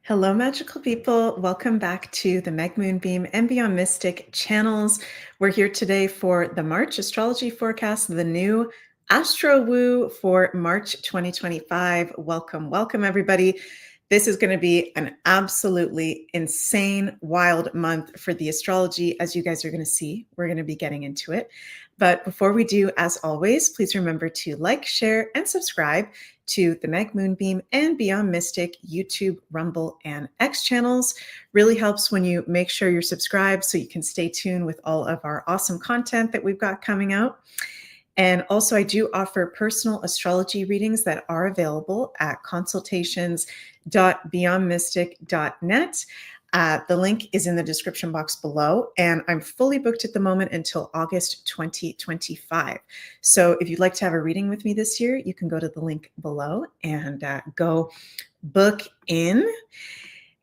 Hello, magical people. Welcome back to the Meg Moonbeam and Beyond Mystic channels. We're here today for the March astrology forecast, the new Astro Woo for March 2025. Welcome, welcome, everybody. This is going to be an absolutely insane, wild month for the astrology. As you guys are going to see, we're going to be getting into it. But before we do, as always, please remember to like, share, and subscribe to the Meg Moonbeam and Beyond Mystic YouTube, Rumble, and X channels. Really helps when you make sure you're subscribed so you can stay tuned with all of our awesome content that we've got coming out. And also, I do offer personal astrology readings that are available at consultations.beyondmystic.net. The link is in the description box below, and I'm fully booked at the moment until August 2025. So if you'd like to have a reading with me this year, you can go to the link below and go book in.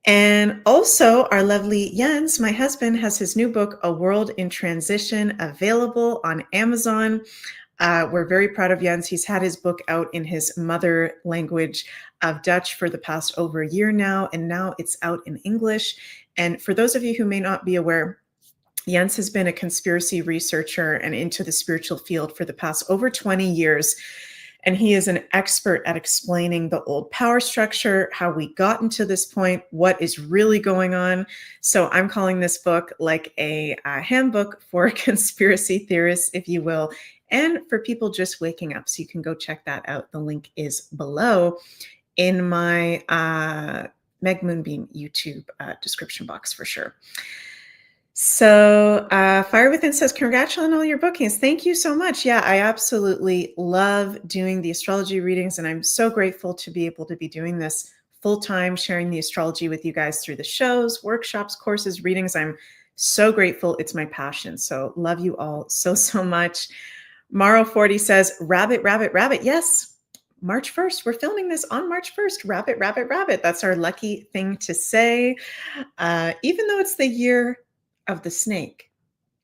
And also, our lovely Jens, my husband, has his new book, A World in Transition, available on Amazon. We're very proud of Jens. He's had his book out in his mother language of Dutch for the past over a year now, and now it's out in English. And for those of you who may not be aware, Jens has been a conspiracy researcher and into the spiritual field for the past over 20 years. And he is an expert at explaining the old power structure, how we got into this point, what is really going on. So I'm calling this book like a handbook for conspiracy theorists, if you will, and for people just waking up. So you can go check that out. The link is below in my Meg Moonbeam YouTube description box for sure. So Fire Within says, congrats on all your bookings. Thank you so much. Yeah, I absolutely love doing the astrology readings, and I'm so grateful to be able to be doing this full-time, sharing the astrology with you guys through the shows, workshops, courses, readings. I'm so grateful. It's my passion. So love you all so, so much. Maro 40 says, rabbit, rabbit, rabbit. Yes, March 1st. We're filming this on March 1st. Rabbit, rabbit, rabbit. That's our lucky thing to say. Even though it's the year of the snake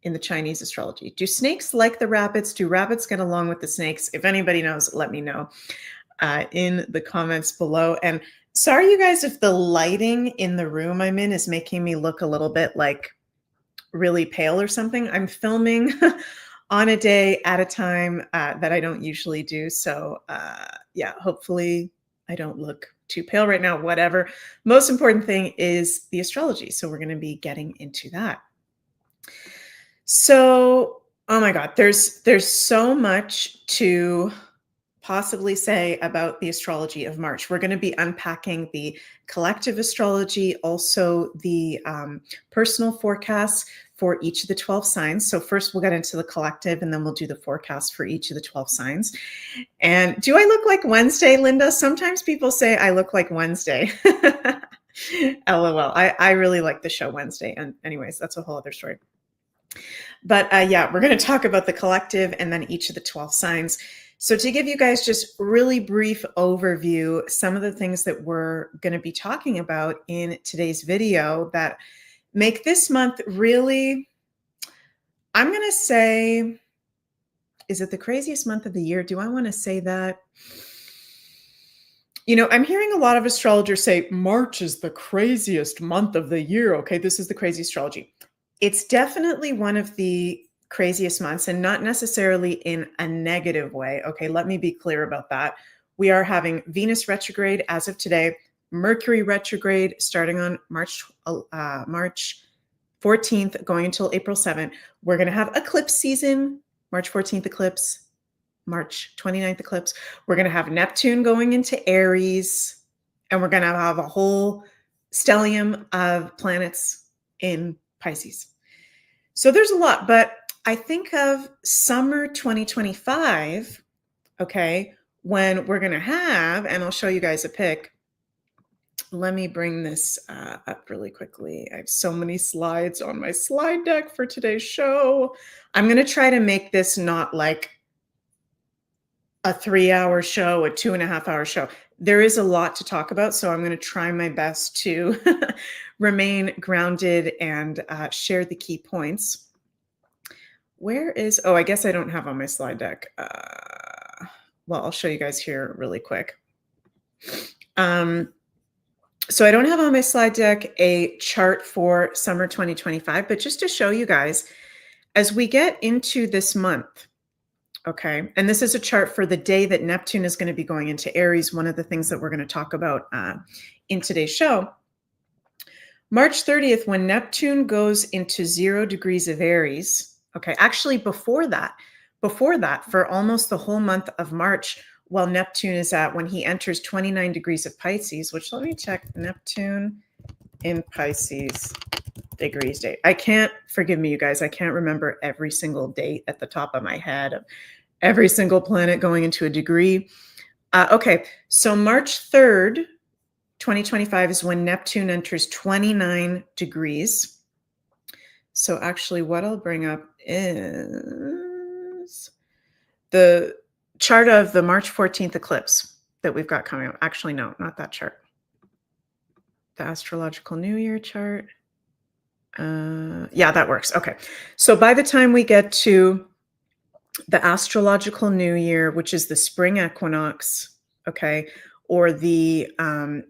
in the Chinese astrology. Do snakes like the rabbits? Do rabbits get along with the snakes? If anybody knows, let me know in the comments below. And sorry, you guys, if the lighting in the room I'm in is making me look a little bit like really pale or something. I'm filming on a day at a time that I don't usually do. So yeah, hopefully I don't look too pale right now, whatever. Most important thing is the astrology. So we're going to be getting into that. So, oh my God, there's so much to possibly say about the astrology of March. We're going to be unpacking the collective astrology, also the personal forecasts for each of the 12 signs. So first we'll get into the collective, and then we'll do the forecast for each of the 12 signs. And do I look like Wednesday, Linda? Sometimes people say I look like Wednesday. LOL. I really like the show Wednesday. And anyways, that's a whole other story. But yeah, we're going to talk about the collective and then each of the 12 signs. So to give you guys just really brief overview, some of the things that we're going to be talking about in today's video that make this month really, I'm going to say, is it the craziest month of the year? Do I want to say that? You know, I'm hearing a lot of astrologers say March is the craziest month of the year. Okay, this is the crazy astrology. It's definitely one of the craziest months, and not necessarily in a negative way. Okay, let me be clear about that. We are having Venus retrograde as of today, Mercury retrograde starting on March 14th, going until April 7th. We're going to have eclipse season, March 14th eclipse, March 29th eclipse. We're going to have Neptune going into Aries, and we're going to have a whole stellium of planets in Pisces. So there's a lot, but I think of summer 2025, okay, when we're going to have, and I'll show you guys a pic. Let me bring this up really quickly. I have so many slides on my slide deck for today's show. I'm going to try to make this not like a 3-hour show, a 2.5-hour show. There is a lot to talk about, so I'm going to try my best to remain grounded and share the key points. Where is, oh, I guess I don't have on my slide deck. Well, I'll show you guys here really quick. So I don't have on my slide deck a chart for summer 2025, but just to show you guys, as we get into this month, okay, and this is a chart for the day that Neptune is going to be going into Aries, one of the things that we're going to talk about in today's show. March 30th, when Neptune goes into 0 degrees of Aries, okay, actually before that, for almost the whole month of March, while Neptune is at, when he enters 29 degrees of Pisces, which let me check, Neptune in Pisces degrees date. I can't, forgive me, you guys, I can't remember every single date at the top of my head of every single planet going into a degree. Okay, so March 3rd, 2025 is when Neptune enters 29 degrees. So actually what I'll bring up is the chart of the March 14th eclipse that we've got coming up. Actually, no, not that chart. The astrological new year chart. Yeah, that works. Okay. So by the time we get to the astrological new year, which is the spring equinox, okay, or the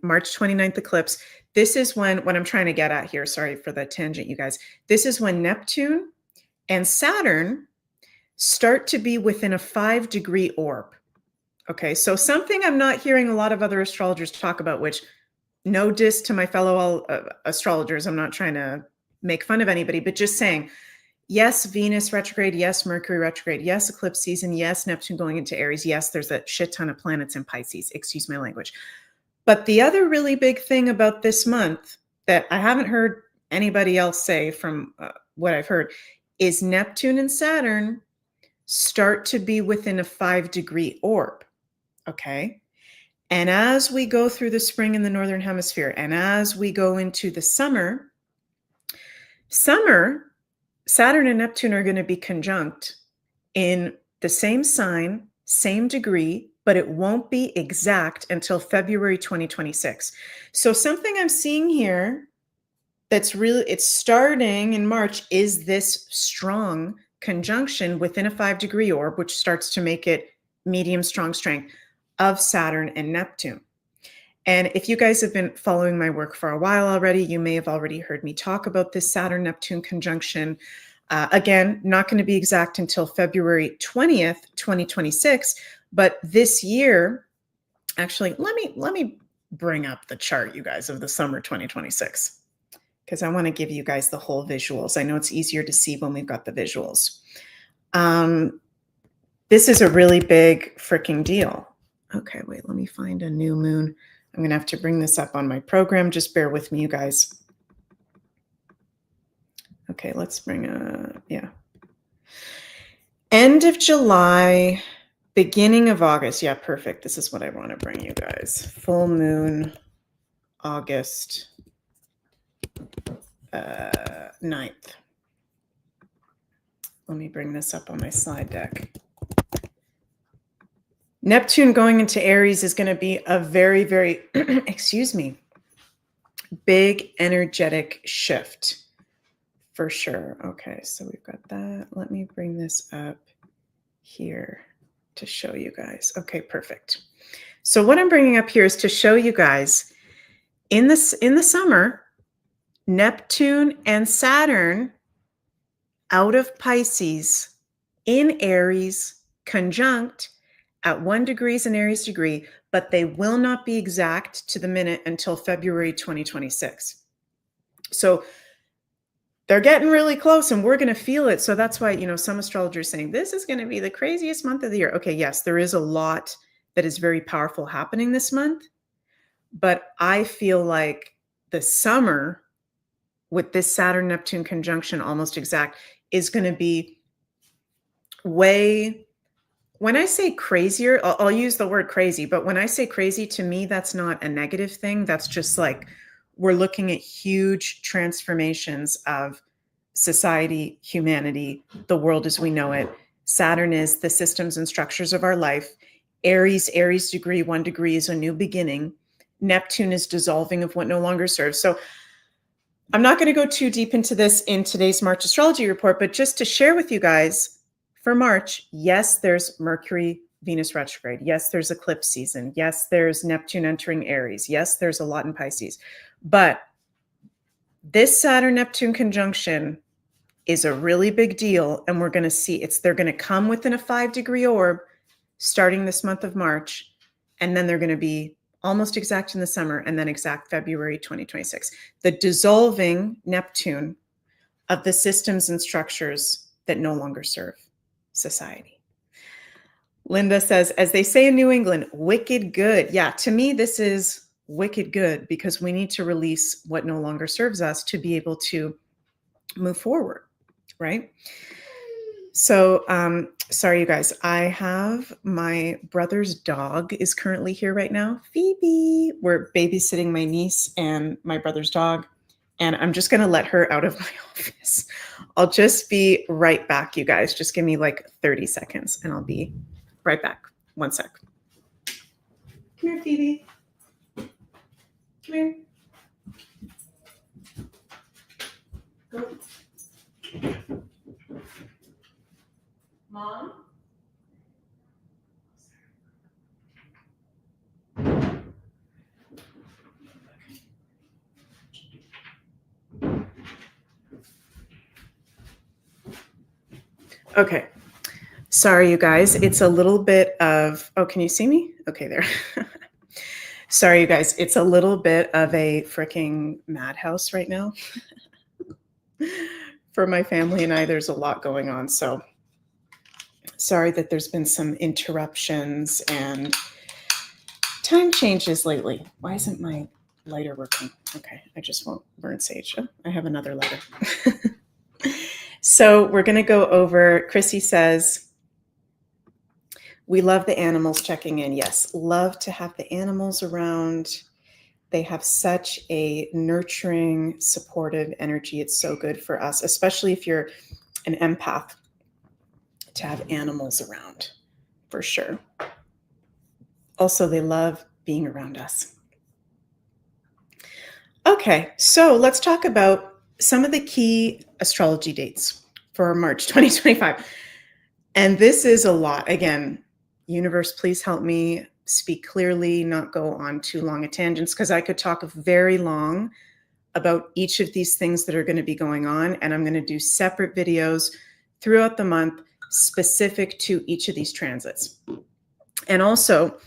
March 29th eclipse, this is when, what I'm trying to get at here, sorry for the tangent, you guys, this is when Neptune and Saturn start to be within a 5-degree orb. Okay, so something I'm not hearing a lot of other astrologers talk about, which no diss to my fellow astrologers, I'm not trying to make fun of anybody, but just saying, yes, Venus retrograde, yes, Mercury retrograde, yes, eclipse season, yes, Neptune going into Aries, yes, there's a shit ton of planets in Pisces, excuse my language. But the other really big thing about this month that I haven't heard anybody else say from what I've heard is Neptune and Saturn start to be within a 5-degree orb, okay? And as we go through the spring in the Northern Hemisphere, and as we go into the summer, Saturn and Neptune are going to be conjunct in the same sign, same degree, but it won't be exact until February 2026. So something I'm seeing here that's really, it's starting in March, is this strong conjunction within a 5-degree orb, which starts to make it medium strong strength of Saturn and Neptune. And if you guys have been following my work for a while already, you may have already heard me talk about this Saturn-Neptune conjunction. Again, not going to be exact until February 20th, 2026. But this year, actually, let me bring up the chart, you guys, of the summer 2026, because I want to give you guys the whole visuals. I know it's easier to see when we've got the visuals. This is a really big freaking deal. Okay, wait, let me find a new moon. I'm going to have to bring this up on my program. Just bear with me, you guys. Okay, let's bring yeah. End of July, beginning of August. Yeah, perfect. This is what I want to bring you guys. Full moon, August 9th. Let me bring this up on my slide deck. Neptune going into Aries is going to be a very, very, excuse me, big energetic shift for sure. Okay, so we've got that. Let me bring this up here to show you guys. Okay, perfect. So what I'm bringing up here is to show you guys in the summer, Neptune and Saturn out of Pisces in Aries conjunct at 1 degree in Aries degree, but they will not be exact to the minute until February 2026. So they're getting really close and we're going to feel it. So that's why, you know, some astrologers saying this is going to be the craziest month of the year. Okay, yes, there is a lot that is very powerful happening this month, but I feel like the summer with this Saturn-Neptune conjunction almost exact is going to be way, when I say crazier, I'll use the word crazy, but when I say crazy, to me, that's not a negative thing. That's just like, we're looking at huge transformations of society, humanity, the world as we know it. Saturn is the systems and structures of our life. Aries degree, 1 degree is a new beginning. Neptune is dissolving of what no longer serves. So I'm not going to go too deep into this in today's March astrology report, but just to share with you guys, for March, yes, there's Mercury Venus retrograde. Yes, there's eclipse season. Yes, there's Neptune entering Aries. Yes, there's a lot in Pisces. But this Saturn-Neptune conjunction is a really big deal. And we're going to see they're going to come within a 5-degree orb starting this month of March. And then they're going to be almost exact in the summer and then exact February 2026. The dissolving Neptune of the systems and structures that no longer serve society. Linda says, as they say in New England, wicked good. Yeah, to me, this is wicked good because we need to release what no longer serves us to be able to move forward, right? So, sorry, you guys, I have my brother's dog is currently here right now. Phoebe, we're babysitting my niece and my brother's dog, and I'm just going to let her out of my office. I'll just be right back, you guys. Just give me like 30 seconds and I'll be right back. 1 sec. Come here, Phoebe. Come here. Go. Mom? Okay. Sorry, you guys. It's a little bit of, oh, can you see me? Okay, there. Sorry, you guys. It's a little bit of a freaking madhouse right now. For my family and I, there's a lot going on. So sorry that there's been some interruptions and time changes lately. Why isn't my lighter working? Okay, I just won't burn sage. Oh, I have another lighter. So we're going to go over, Chrissy says, we love the animals checking in. Yes, love to have the animals around. They have such a nurturing, supportive energy. It's so good for us, especially if you're an empath, to have animals around, for sure. Also, they love being around us. Okay, so let's talk about some of the key astrology dates for March 2025. And this is a lot. Again, universe, please help me speak clearly, not go on too long a tangents, because I could talk very long about each of these things that are going to be going on. And I'm going to do separate videos throughout the month specific to each of these transits. And also,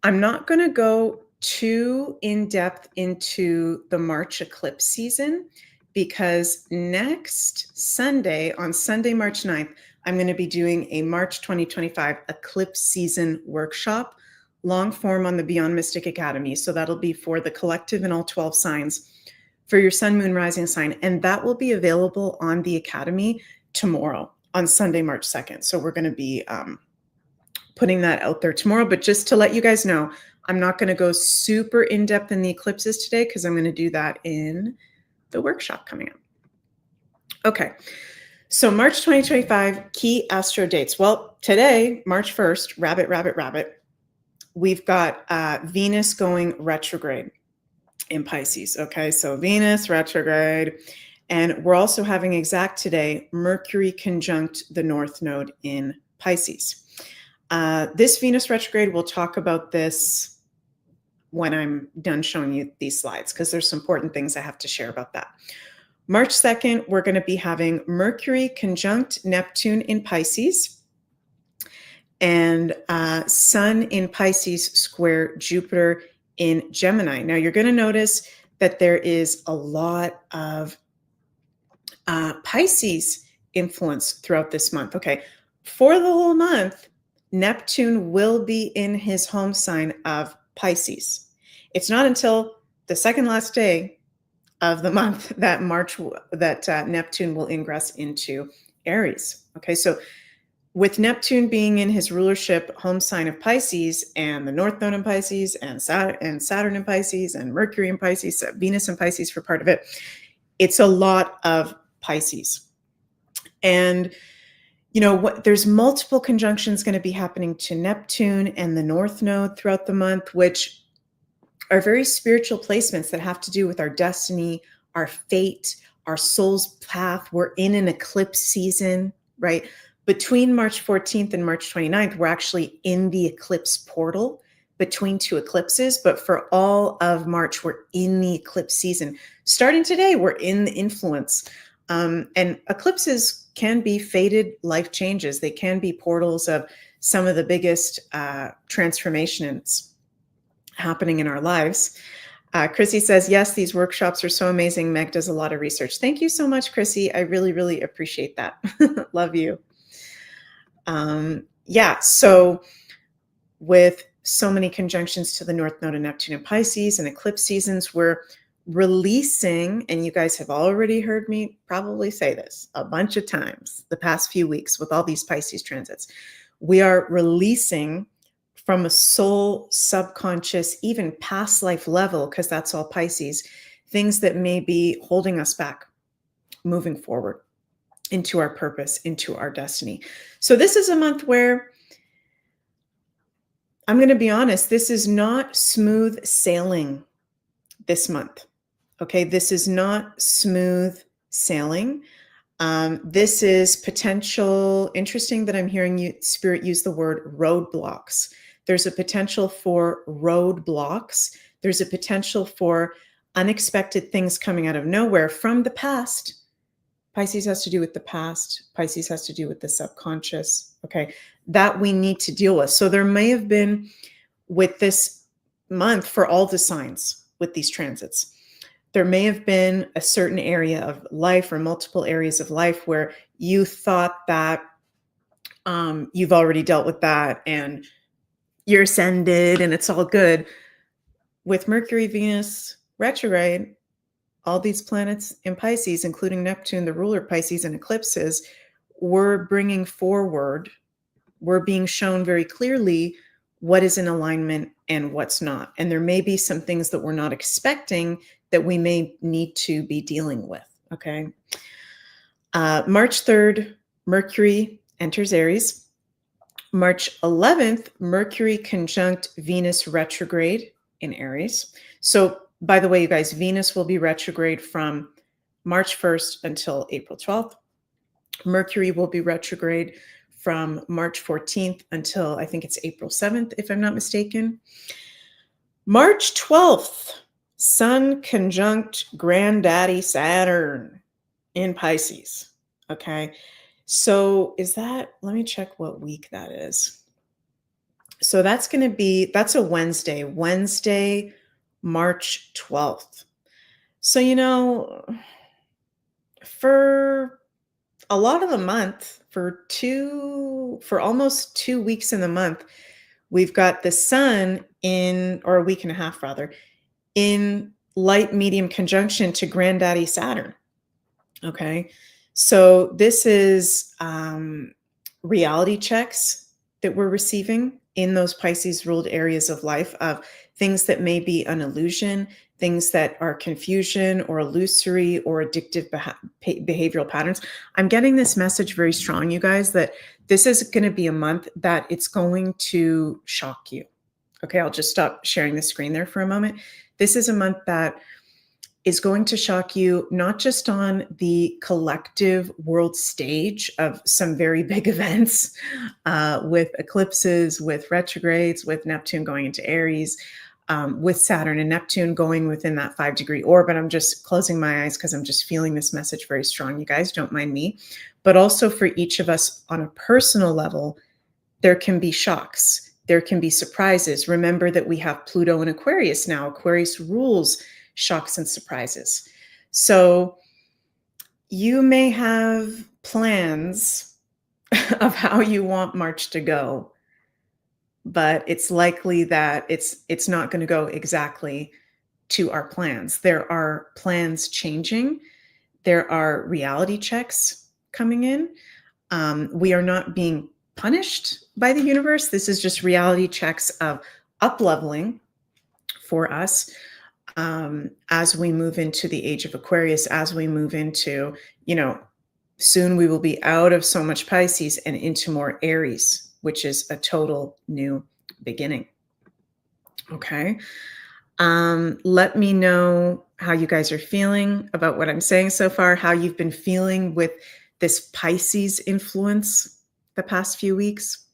I'm not going to go too in depth into the March eclipse season, because next Sunday, on Sunday, March 9th, I'm going to be doing a March 2025 eclipse season workshop, long form on the Beyond Mystic Academy. So that'll be for the collective and all 12 signs for your sun, moon, rising sign. And that will be available on the Academy tomorrow on Sunday, March 2nd. So we're going to be putting that out there tomorrow. But just to let you guys know, I'm not going to go super in depth in the eclipses today because I'm going to do that in the workshop coming up. Okay. So March 2025, key astro dates. Well, today, March 1st, rabbit, we've got Venus going retrograde in Pisces. Okay, so Venus retrograde. And we're also having exact today, Mercury conjunct the North Node in Pisces. This Venus retrograde, we'll talk about this when I'm done showing you these slides, because there's some important things I have to share about that. March 2nd, we're going to be having Mercury conjunct Neptune in Pisces and Sun in Pisces square Jupiter in Gemini. Now, you're going to notice that there is a lot of Pisces influence throughout this month. Okay, for the whole month, Neptune will be in his home sign of Pisces. It's not until the second last day of the month that Neptune will ingress into Aries. Okay, so with Neptune being in his rulership home sign of Pisces and the North Node in Pisces and Saturn in Pisces and Mercury in Pisces, Venus in Pisces for part of it, it's a lot of Pisces. And you know, there's multiple conjunctions going to be happening to Neptune and the North Node throughout the month, which are very spiritual placements that have to do with our destiny, our fate, our soul's path. We're in an eclipse season, right? Between March 14th and March 29th, we're actually in the eclipse portal between two eclipses, but for all of March, we're in the eclipse season. Starting today, we're in the influence. And eclipses can be fated life changes. They can be portals of some of the biggest transformations happening in our lives. Chrissy says, yes, these workshops are so amazing. Meg does a lot of research. Thank you so much, Chrissy. I really, really appreciate that. Love you. Yeah, so with so many conjunctions to the North Node of Neptune and Pisces and eclipse seasons, we're releasing, and you guys have already heard me probably say this a bunch of times the past few weeks with all these Pisces transits, we are releasing from a soul, subconscious, even past life level, because that's all Pisces, things that may be holding us back moving forward into our purpose, into our destiny. So this is a month where I'm going to be honest, this is not smooth sailing this month. Okay, this is not smooth sailing. This is potential, interesting that I'm hearing you, Spirit, use the word roadblocks. There's a potential for roadblocks. There's a potential for unexpected things coming out of nowhere from the past. Pisces has to do with the past. Pisces has to do with the subconscious, okay, that we need to deal with. So there may have been, with this month, for all the signs with these transits, there may have been a certain area of life or multiple areas of life where you thought that you've already dealt with that and you're ascended and it's all good. With Mercury, Venus retrograde, all these planets in Pisces, including Neptune, the ruler of Pisces, and eclipses, we're bringing forward, we're being shown very clearly what is in alignment and what's not. And there may be some things that we're not expecting that we may need to be dealing with, okay? March 3rd, Mercury enters Aries. March 11th, Mercury conjunct Venus retrograde in Aries. So, by the way, you guys, Venus will be retrograde from March 1st until April 12th. Mercury will be retrograde from March 14th until I think it's April 7th, if I'm not mistaken. March 12th, Sun conjunct Granddaddy Saturn in Pisces. Okay. So is that, let me check what week that is. So that's going to be, that's a Wednesday, March 12th. So, you know, for a lot of the month, for almost 2 weeks in the month, we've got the Sun in, or a week and a half rather, in light medium conjunction to Granddaddy Saturn. Okay. So this is reality checks that we're receiving in those Pisces ruled areas of life of things that may be an illusion, things that are confusion or illusory or addictive behavioral patterns. I'm getting this message very strong, you guys, that this is going to be a month that it's going to shock you. Okay, I'll just stop sharing the screen there for a moment. This is a month that is going to shock you, not just on the collective world stage of some very big events with eclipses, with retrogrades, with Neptune going into Aries, with Saturn and Neptune going within that 5-degree orbit. I'm just closing my eyes because I'm just feeling this message very strong. You guys don't mind me. But also for each of us on a personal level, there can be shocks. There can be surprises. Remember that we have Pluto in Aquarius now. Aquarius rules shocks and surprises. So you may have plans of how you want March to go, but it's likely that it's not going to go exactly to our plans. There are plans changing. There are reality checks coming in. We are not being punished by the universe. This is just reality checks of up-leveling for us as we move into the age of Aquarius, as we move into, soon we will be out of so much Pisces and into more Aries, which is a total new beginning. Okay. Let me know how you guys are feeling about what I'm saying so far, how you've been feeling with this Pisces influence the past few weeks.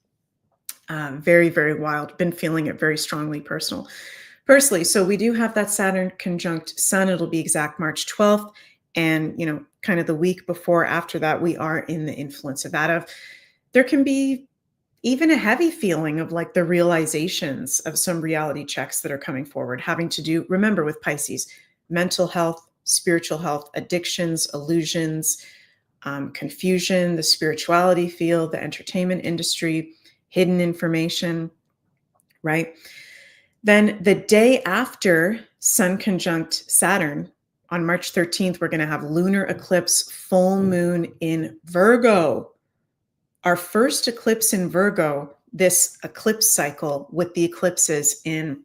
Very, very wild. Been feeling it very strongly personally. So we do have that Saturn conjunct Sun. It'll be exact March 12th. And, kind of the week before, after that, we are in the influence of that. There can be even a heavy feeling of like the realizations of some reality checks that are coming forward, having to do, remember, with Pisces, mental health, spiritual health, addictions, illusions, confusion, the spirituality field, the entertainment industry, hidden information, right? Then the day after Sun conjunct Saturn, on March 13th, we're going to have lunar eclipse, full moon in Virgo. Our first eclipse in Virgo, this eclipse cycle with the eclipses in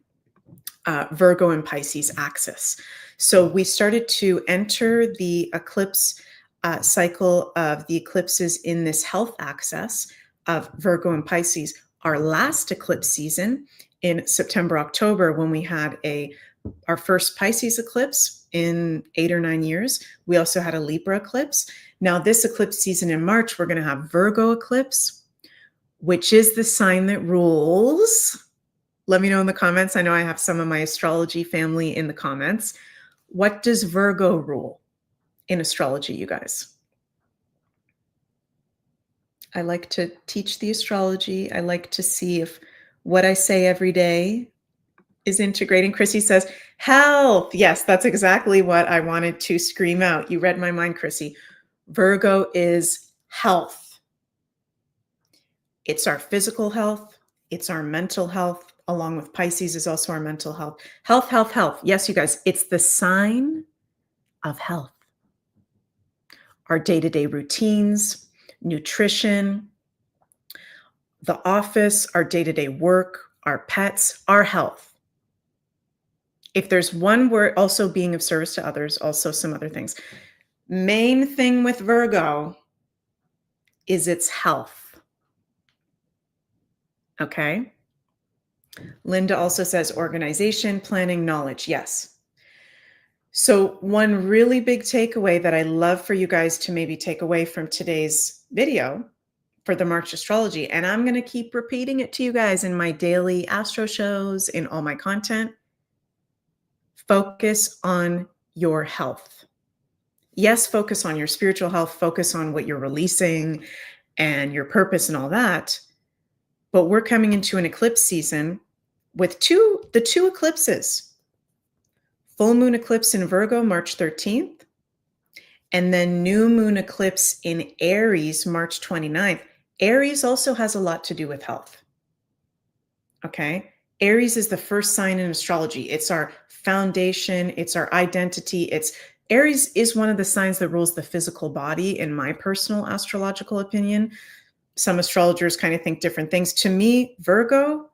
Virgo and Pisces axis. So we started to enter the eclipse cycle of the eclipses in this health axis of Virgo and Pisces. Our last eclipse season in September, October, when we had our first Pisces eclipse in 8 or 9 years. We also had a Libra eclipse. Now this eclipse season in March, we're going to have Virgo eclipse, which is the sign that rules. Let me know in the comments. I know I have some of my astrology family in the comments. What does Virgo rule in astrology, you guys? I like to teach the astrology. I like to see if what I say every day is integrating. Chrissy says, health. Yes, that's exactly what I wanted to scream out. You read my mind, Chrissy. Virgo is health. It's our physical health. It's our mental health, along with Pisces is also our mental health. Health, health, health. Yes, you guys, it's the sign of health. Our day-to-day routines, nutrition, the office, our day-to-day work, our pets, our health. If there's one word, also being of service to others, also some other things. Main thing with Virgo is its health. Okay. Linda also says organization, planning, knowledge. Yes. So one really big takeaway that I love for you guys to maybe take away from today's video for the March astrology, and I'm going to keep repeating it to you guys in my daily astro shows, in all my content. Focus on your health. Yes, focus on your spiritual health, focus on what you're releasing and your purpose and all that. But we're coming into an eclipse season with the two eclipses. Full moon eclipse in Virgo, March 13th, and then new moon eclipse in Aries, March 29th. Aries also has a lot to do with health. Okay. Aries is the first sign in astrology. It's our foundation. It's our identity. Aries is one of the signs that rules the physical body, in my personal astrological opinion. Some astrologers kind of think different things. To me, Virgo,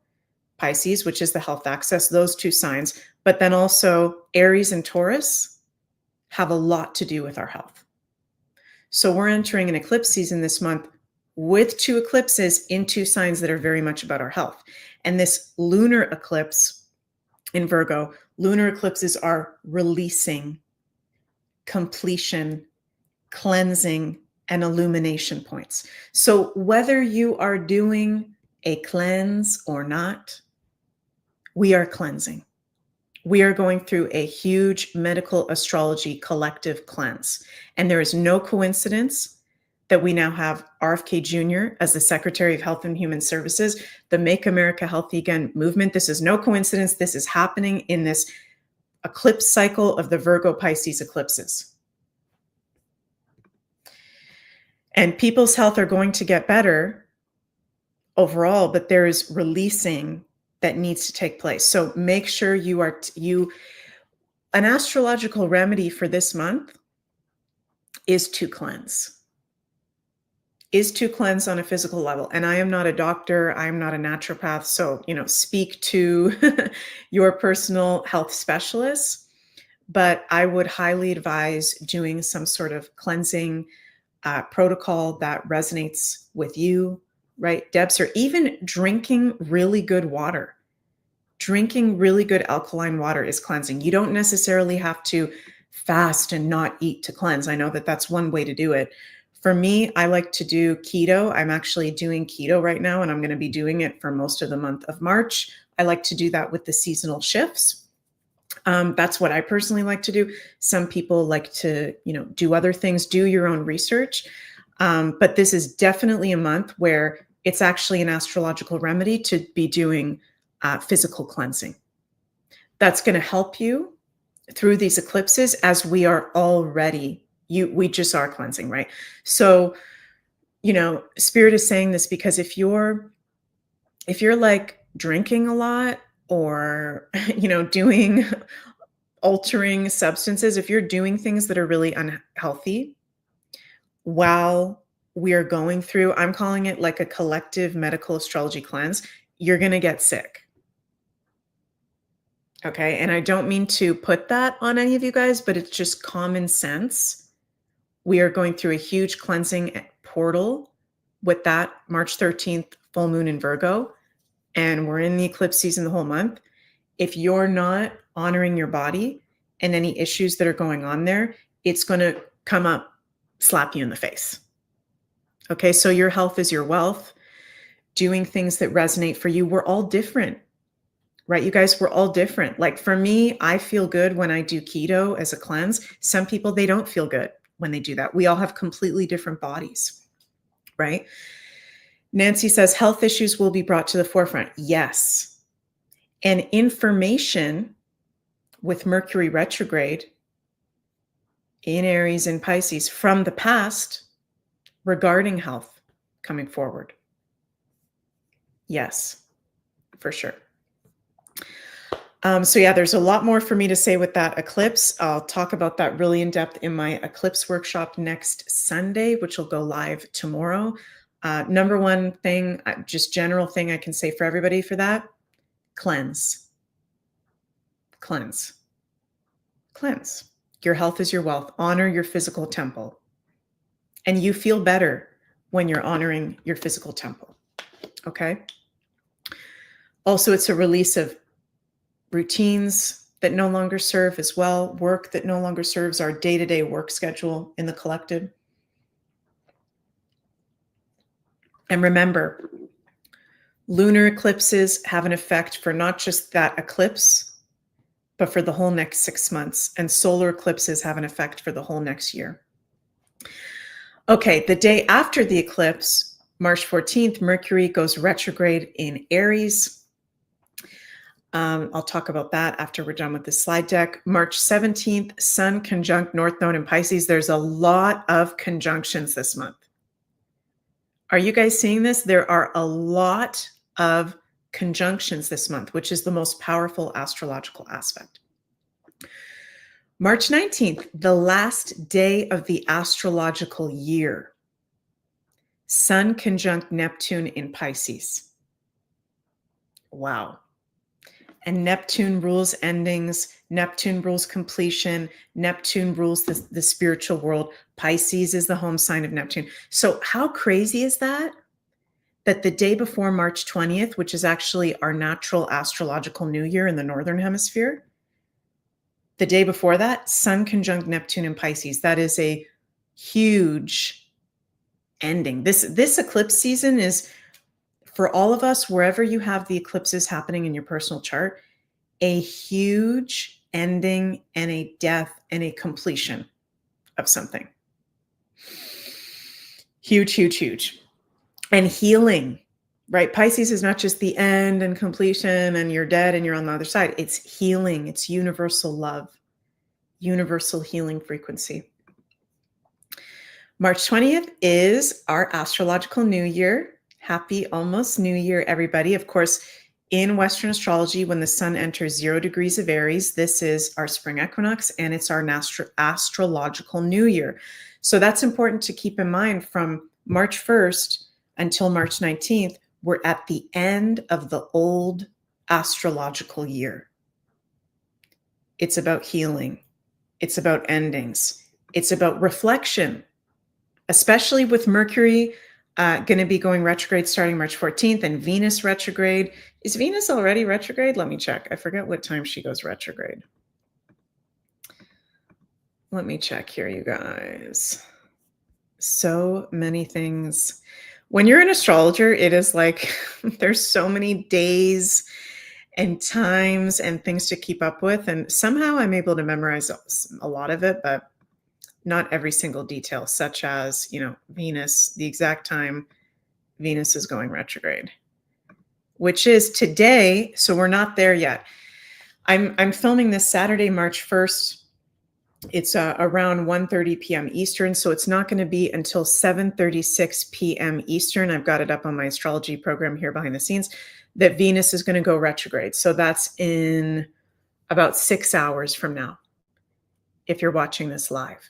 Pisces, which is the health axis, those two signs, but then also Aries and Taurus have a lot to do with our health. So we're entering an eclipse season this month with two eclipses in two signs that are very much about our health. And this lunar eclipse in Virgo, lunar eclipses are releasing, completion, cleansing, and illumination points. So whether you are doing a cleanse or not, we are cleansing. We are going through a huge medical astrology collective cleanse. And there is no coincidence that we now have RFK Jr. as the Secretary of Health and Human Services, the Make America Healthy Again movement. This is no coincidence. This is happening in this eclipse cycle of the Virgo Pisces eclipses. And people's health are going to get better overall, but there is releasing that needs to take place. So make sure an astrological remedy for this month is to cleanse. On a physical level. And I am not a doctor. I am not a naturopath. So, speak to your personal health specialist, but I would highly advise doing some sort of cleansing protocol that resonates with you, right, Debs? Or even drinking really good water. Drinking really good alkaline water is cleansing. You don't necessarily have to fast and not eat to cleanse. I know that that's one way to do it. For me, I like to do keto. I'm actually doing keto right now, and I'm going to be doing it for most of the month of March. I like to do that with the seasonal shifts. That's what I personally like to do. Some people like to, do other things, do your own research. But this is definitely a month where it's actually an astrological remedy to be doing physical cleansing. That's going to help you through these eclipses, as we are already, we just are cleansing, right? So, Spirit is saying this because if you're like drinking a lot, or, doing altering substances, if you're doing things that are really unhealthy while we are going through, I'm calling it like a collective medical astrology cleanse, you're going to get sick. Okay. And I don't mean to put that on any of you guys, but it's just common sense. We are going through a huge cleansing portal with that March 13th full moon in Virgo, and we're in the eclipse season the whole month. If you're not honoring your body and any issues that are going on there, it's going to come up, slap you in the face. Okay. So your health is your wealth. Doing things that resonate for you. We're all different. Right, you guys, we're all different. Like for me, I feel good when I do keto as a cleanse. Some people, they don't feel good when they do that. We all have completely different bodies, right? Nancy says health issues will be brought to the forefront. Yes. And information with Mercury retrograde in Aries and Pisces from the past regarding health coming forward. Yes, for sure. So yeah, there's a lot more for me to say with that eclipse. I'll talk about that really in depth in my eclipse workshop next Sunday, which will go live tomorrow. Number one thing, just general thing I can say for everybody for that, cleanse. Cleanse. Cleanse. Your health is your wealth. Honor your physical temple. And you feel better when you're honoring your physical temple. Okay? Also, it's a release of routines that no longer serve as well, work that no longer serves our day-to-day work schedule in the collective. And remember, lunar eclipses have an effect for not just that eclipse, but for the whole next 6 months. And solar eclipses have an effect for the whole next year. Okay, the day after the eclipse, March 14th, Mercury goes retrograde in Aries. I'll talk about that after we're done with this slide deck. March 17th, Sun conjunct North Node in Pisces. There's a lot of conjunctions this month. Are you guys seeing this? There are a lot of conjunctions this month, which is the most powerful astrological aspect. March 19th, the last day of the astrological year. Sun conjunct Neptune in Pisces. Wow. And Neptune rules endings. Neptune rules completion. Neptune rules the spiritual world. Pisces is the home sign of Neptune. So how crazy is that? That the day before March 20th, which is actually our natural astrological new year in the Northern Hemisphere, the day before that, Sun conjunct Neptune in Pisces. That is a huge ending. This eclipse season is, for all of us, wherever you have the eclipses happening in your personal chart, a huge ending and a death and a completion of something. Huge, huge, huge. And healing, right? Pisces is not just the end and completion and you're dead and you're on the other side. It's healing. It's universal love, universal healing frequency. March 20th is our astrological new year. Happy almost new year, everybody. Of course, in Western astrology, when the sun enters 0 degrees of Aries, this is our spring equinox and it's our astrological new year. So that's important to keep in mind. From March 1st until March 19th, we're at the end of the old astrological year. It's about healing. It's about endings. It's about reflection, especially with Mercury going to be going retrograde starting March 14th and Venus retrograde. Is Venus already retrograde? Let me check. I forget what time she goes retrograde. Let me check here, you guys. So many things. When you're an astrologer, it is like there's so many days and times and things to keep up with. And somehow I'm able to memorize a lot of it, but not every single detail, such as, Venus, the exact time Venus is going retrograde, which is today. So we're not there yet. I'm filming this Saturday, March 1st. It's around 1:30 p.m. Eastern, so it's not going to be until 7:36 p.m. Eastern. I've got it up on my astrology program here behind the scenes that Venus is going to go retrograde. So that's in about 6 hours from now, if you're watching this live.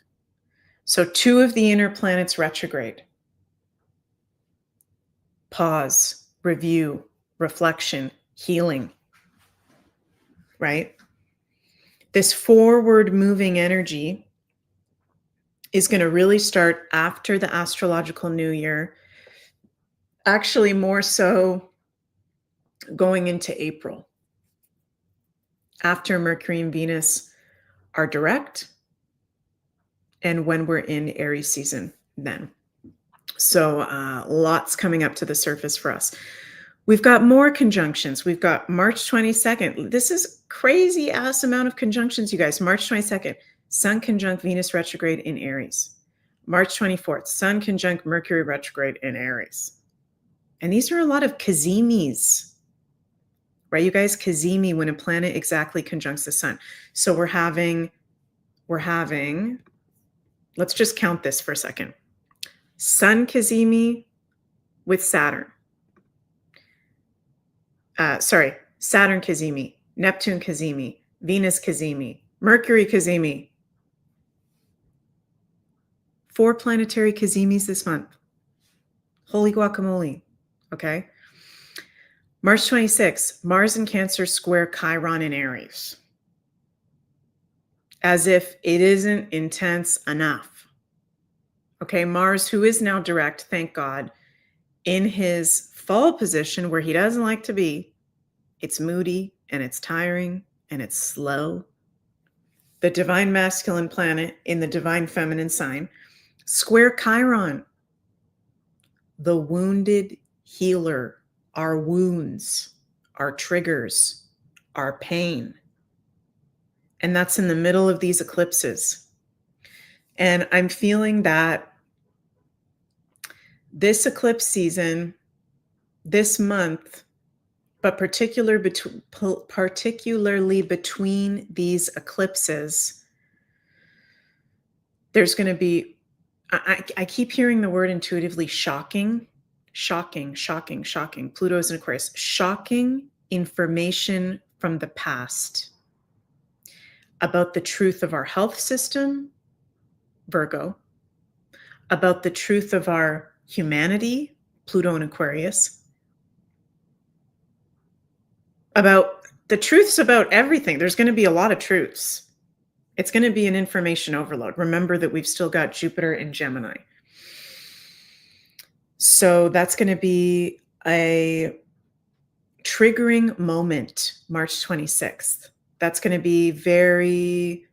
So 2 of the inner planets retrograde. Pause, review, reflection, healing, right? This forward moving energy is going to really start after the astrological new year, actually more so going into April, after Mercury and Venus are direct and when we're in Aries season then. So lots coming up to the surface for us. We've got more conjunctions. We've got March 22nd. This is crazy ass amount of conjunctions, you guys. March 22nd, Sun conjunct Venus retrograde in Aries. March 24th, Sun conjunct Mercury retrograde in Aries. And these are a lot of Kazimis, right? You guys, Kazimi, when a planet exactly conjuncts the Sun. So we're having, let's just count this for a second. Sun Kazimi with Saturn. Saturn Kazimi, Neptune Kazimi, Venus Kazimi, Mercury Kazimi. 4 planetary Kazimis this month. Holy guacamole. Okay. March 26th, Mars in Cancer square Chiron in Aries. As if it isn't intense enough. Okay. Mars, who is now direct, thank God, in his fall position where he doesn't like to be. It's moody and it's tiring and it's slow. The divine masculine planet in the divine feminine sign, square Chiron, the wounded healer, our wounds, our triggers, our pain. And that's in the middle of these eclipses. And I'm feeling that this eclipse season, this month, but particularly between these eclipses, there's going to be, I keep hearing the word intuitively shocking. Pluto's in Aquarius. Shocking information from the past about the truth of our health system, Virgo, about the truth of our humanity, Pluto in Aquarius, about the truths about everything. There's going to be a lot of truths. It's going to be an information overload. Remember that we've still got Jupiter in Gemini. So that's going to be a triggering moment, March 26th. That's going to be very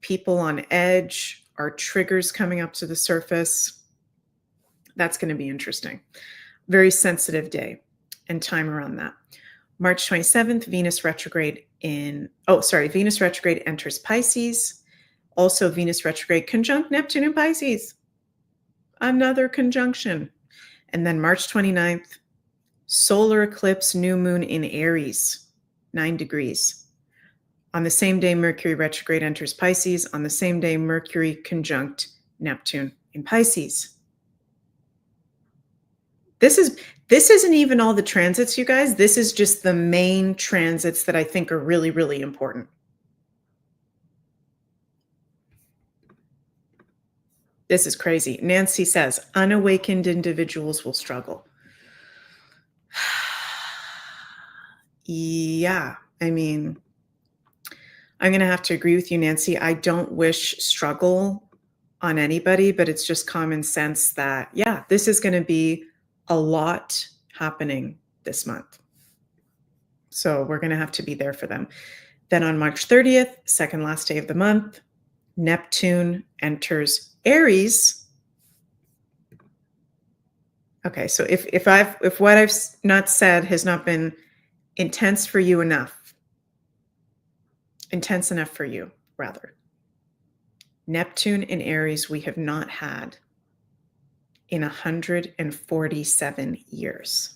people on edge, our triggers coming up to the surface. That's going to be interesting. Very sensitive day and time around that. March 27th, Venus retrograde enters Pisces. Also Venus retrograde conjunct Neptune in Pisces. Another conjunction. And then March 29th, solar eclipse, new moon in Aries, 9 degrees. On the same day, Mercury retrograde enters Pisces. On the same day, Mercury conjunct Neptune in Pisces. This isn't even all the transits, you guys. This is just the main transits that I think are really, really important. This is crazy. Nancy says, unawakened individuals will struggle. Yeah, I mean, I'm going to have to agree with you, Nancy. I don't wish struggle on anybody, but it's just common sense that, yeah, this is going to be a lot happening this month. So we're going to have to be there for them. Then on March 30th, second last day of the month, Neptune enters Aries. Okay, so if what I've not said has not been intense for you enough, intense enough for you, rather. Neptune in Aries we have not had in 147 years.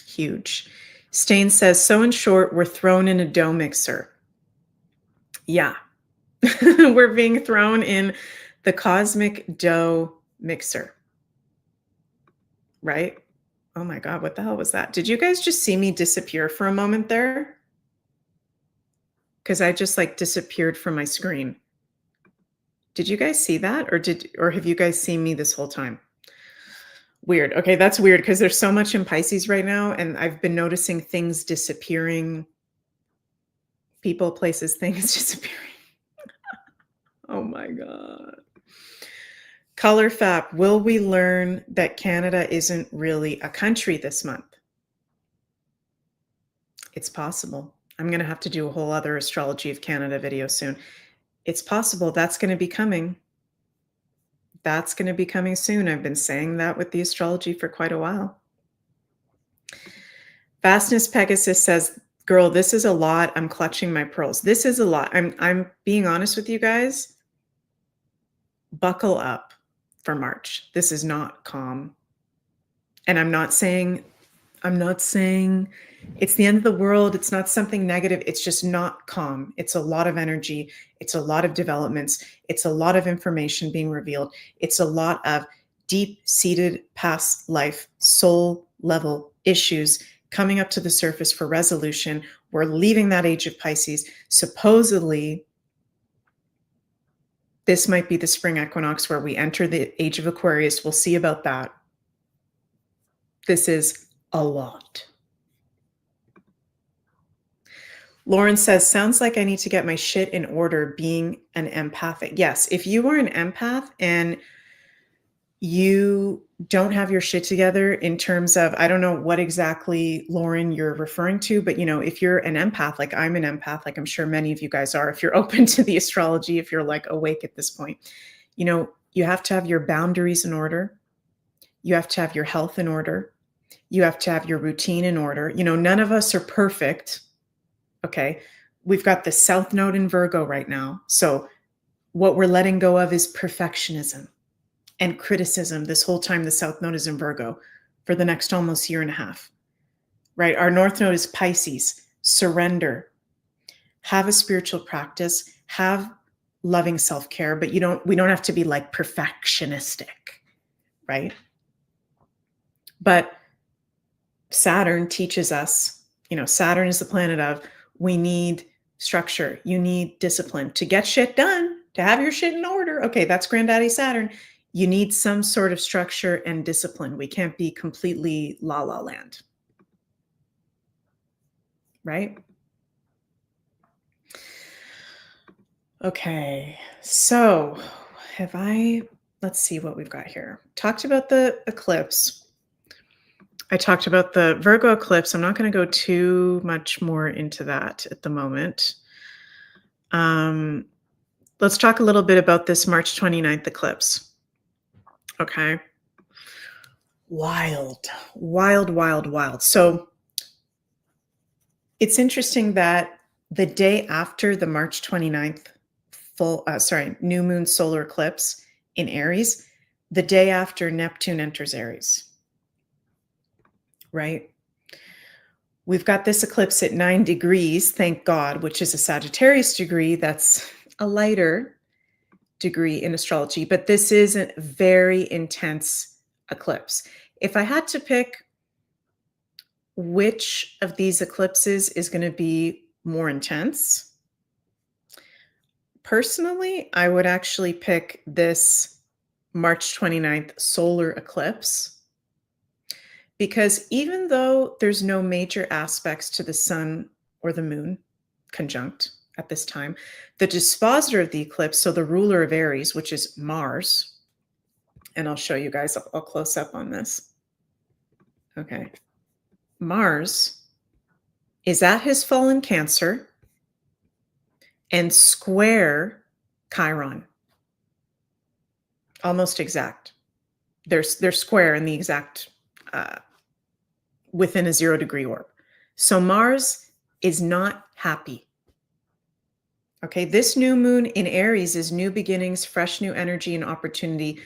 Huge. Stain says, so in short, we're thrown in a dough mixer. Yeah. We're being thrown in the cosmic dough mixer. Right? Oh my God, what the hell was that? Did you guys just see me disappear for a moment there? Because I just like disappeared from my screen. Did you guys see that? Or have you guys seen me this whole time? Weird. Okay, that's weird because there's so much in Pisces right now, and I've been noticing things disappearing. People, places, things disappearing. Oh my God. Color Fap, will we learn that Canada isn't really a country this month? It's possible. I'm going to have to do a whole other Astrology of Canada video soon. It's possible. That's going to be coming. That's going to be coming soon. I've been saying that with the astrology for quite a while. Fastness Pegasus says, girl, this is a lot. I'm clutching my pearls. This is a lot. I'm being honest with you guys. Buckle up for March. This is not calm. And I'm not saying it's the end of the world. It's not something negative. It's just not calm. It's a lot of energy. It's a lot of developments. It's a lot of information being revealed. It's a lot of deep-seated past life, soul level issues coming up to the surface for resolution. We're leaving that age of Pisces. Supposedly, this might be the spring equinox where we enter the age of Aquarius. We'll see about that. This is a lot. Lauren says, sounds like I need to get my shit in order being an empathic. Yes, if you are an empath and you don't have your shit together in terms of, I don't know what exactly, Lauren, you're referring to, but if you're an empath, like I'm an empath, like I'm sure many of you guys are, if you're open to the astrology, if you're like awake at this point, you have to have your boundaries in order. You have to have your health in order. You have to have your routine in order. None of us are perfect. Okay. We've got the South Node in Virgo right now. So what we're letting go of is perfectionism and criticism. This whole time the South Node is in Virgo for the next almost year and a half, right? Our North Node is Pisces. Surrender. Have a spiritual practice. Have loving self-care, but we don't have to be like perfectionistic, right? But Saturn teaches us, Saturn is the planet of, we need structure. You need discipline to get shit done, to have your shit in order. Okay, that's Granddaddy Saturn. You need some sort of structure and discipline. We can't be completely la la land. Right? Okay, so let's see what we've got here. Talked about the eclipse. I talked about the Virgo eclipse. I'm not going to go too much more into that at the moment. Let's talk a little bit about this March 29th eclipse. Okay. Wild. So it's interesting that the day after the March 29th new moon solar eclipse in Aries, the day after Neptune enters Aries. Right? We've got this eclipse at 9 degrees, thank God, which is a Sagittarius degree. That's a lighter degree in astrology, but this is a very intense eclipse. If I had to pick which of these eclipses is going to be more intense, personally, I would actually pick this March 29th solar eclipse. Because even though there's no major aspects to the sun or the moon conjunct at this time, the dispositor of the eclipse, so the ruler of Aries, which is Mars, and I'll show you guys, I'll close up on this. Okay. Mars is at his fallen Cancer and square Chiron. almost exact. They're square in the exact, within a 0-degree orb. So Mars is not happy. Okay, this new moon in Aries is new beginnings, fresh new energy and opportunity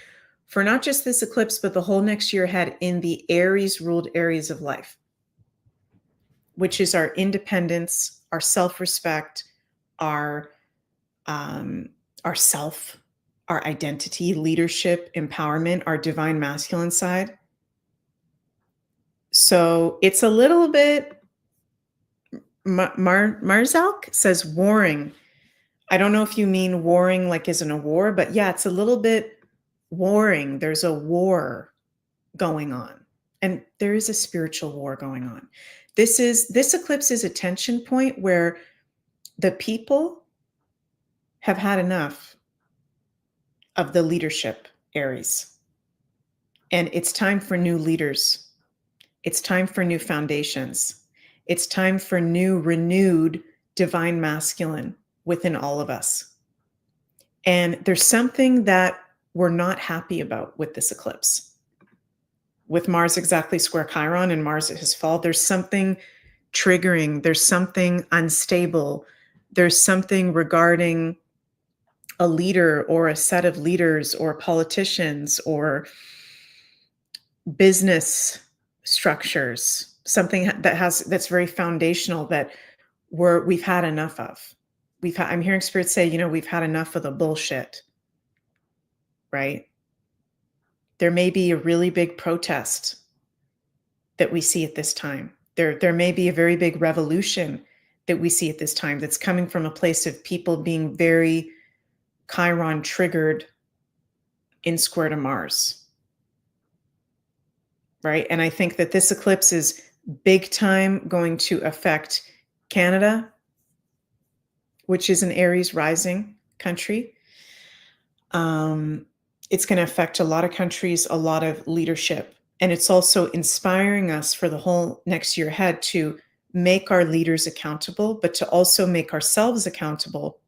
for not just this eclipse, but the whole next year ahead in the Aries-ruled areas of life, which is our independence, our self-respect, our self, our identity, leadership, empowerment, our divine masculine side. So it's a little bit, Marzalk says warring. I don't know if you mean warring like as in a war, but yeah, it's a little bit warring. There's a war going on, and there is a spiritual war going on. This eclipse is a tension point where the people have had enough of the leadership Aries, and it's time for new leaders. It's time for new foundations. It's time for new, renewed divine masculine within all of us. And there's something that we're not happy about with this eclipse. With Mars exactly square Chiron and Mars at his fall, there's something triggering. There's something unstable. There's something regarding a leader or a set of leaders or politicians or business structures, something that's very foundational that we've had enough of. I'm hearing Spirit say, we've had enough of the bullshit, right? There may be a really big protest that we see at this time. There may be a very big revolution that we see at this time that's coming from a place of people being very Chiron triggered in square to Mars, right? And I think that this eclipse is big time going to affect Canada, which is an Aries rising country. It's going to affect a lot of countries, a lot of leadership. And it's also inspiring us for the whole next year ahead to make our leaders accountable, but to also make ourselves accountable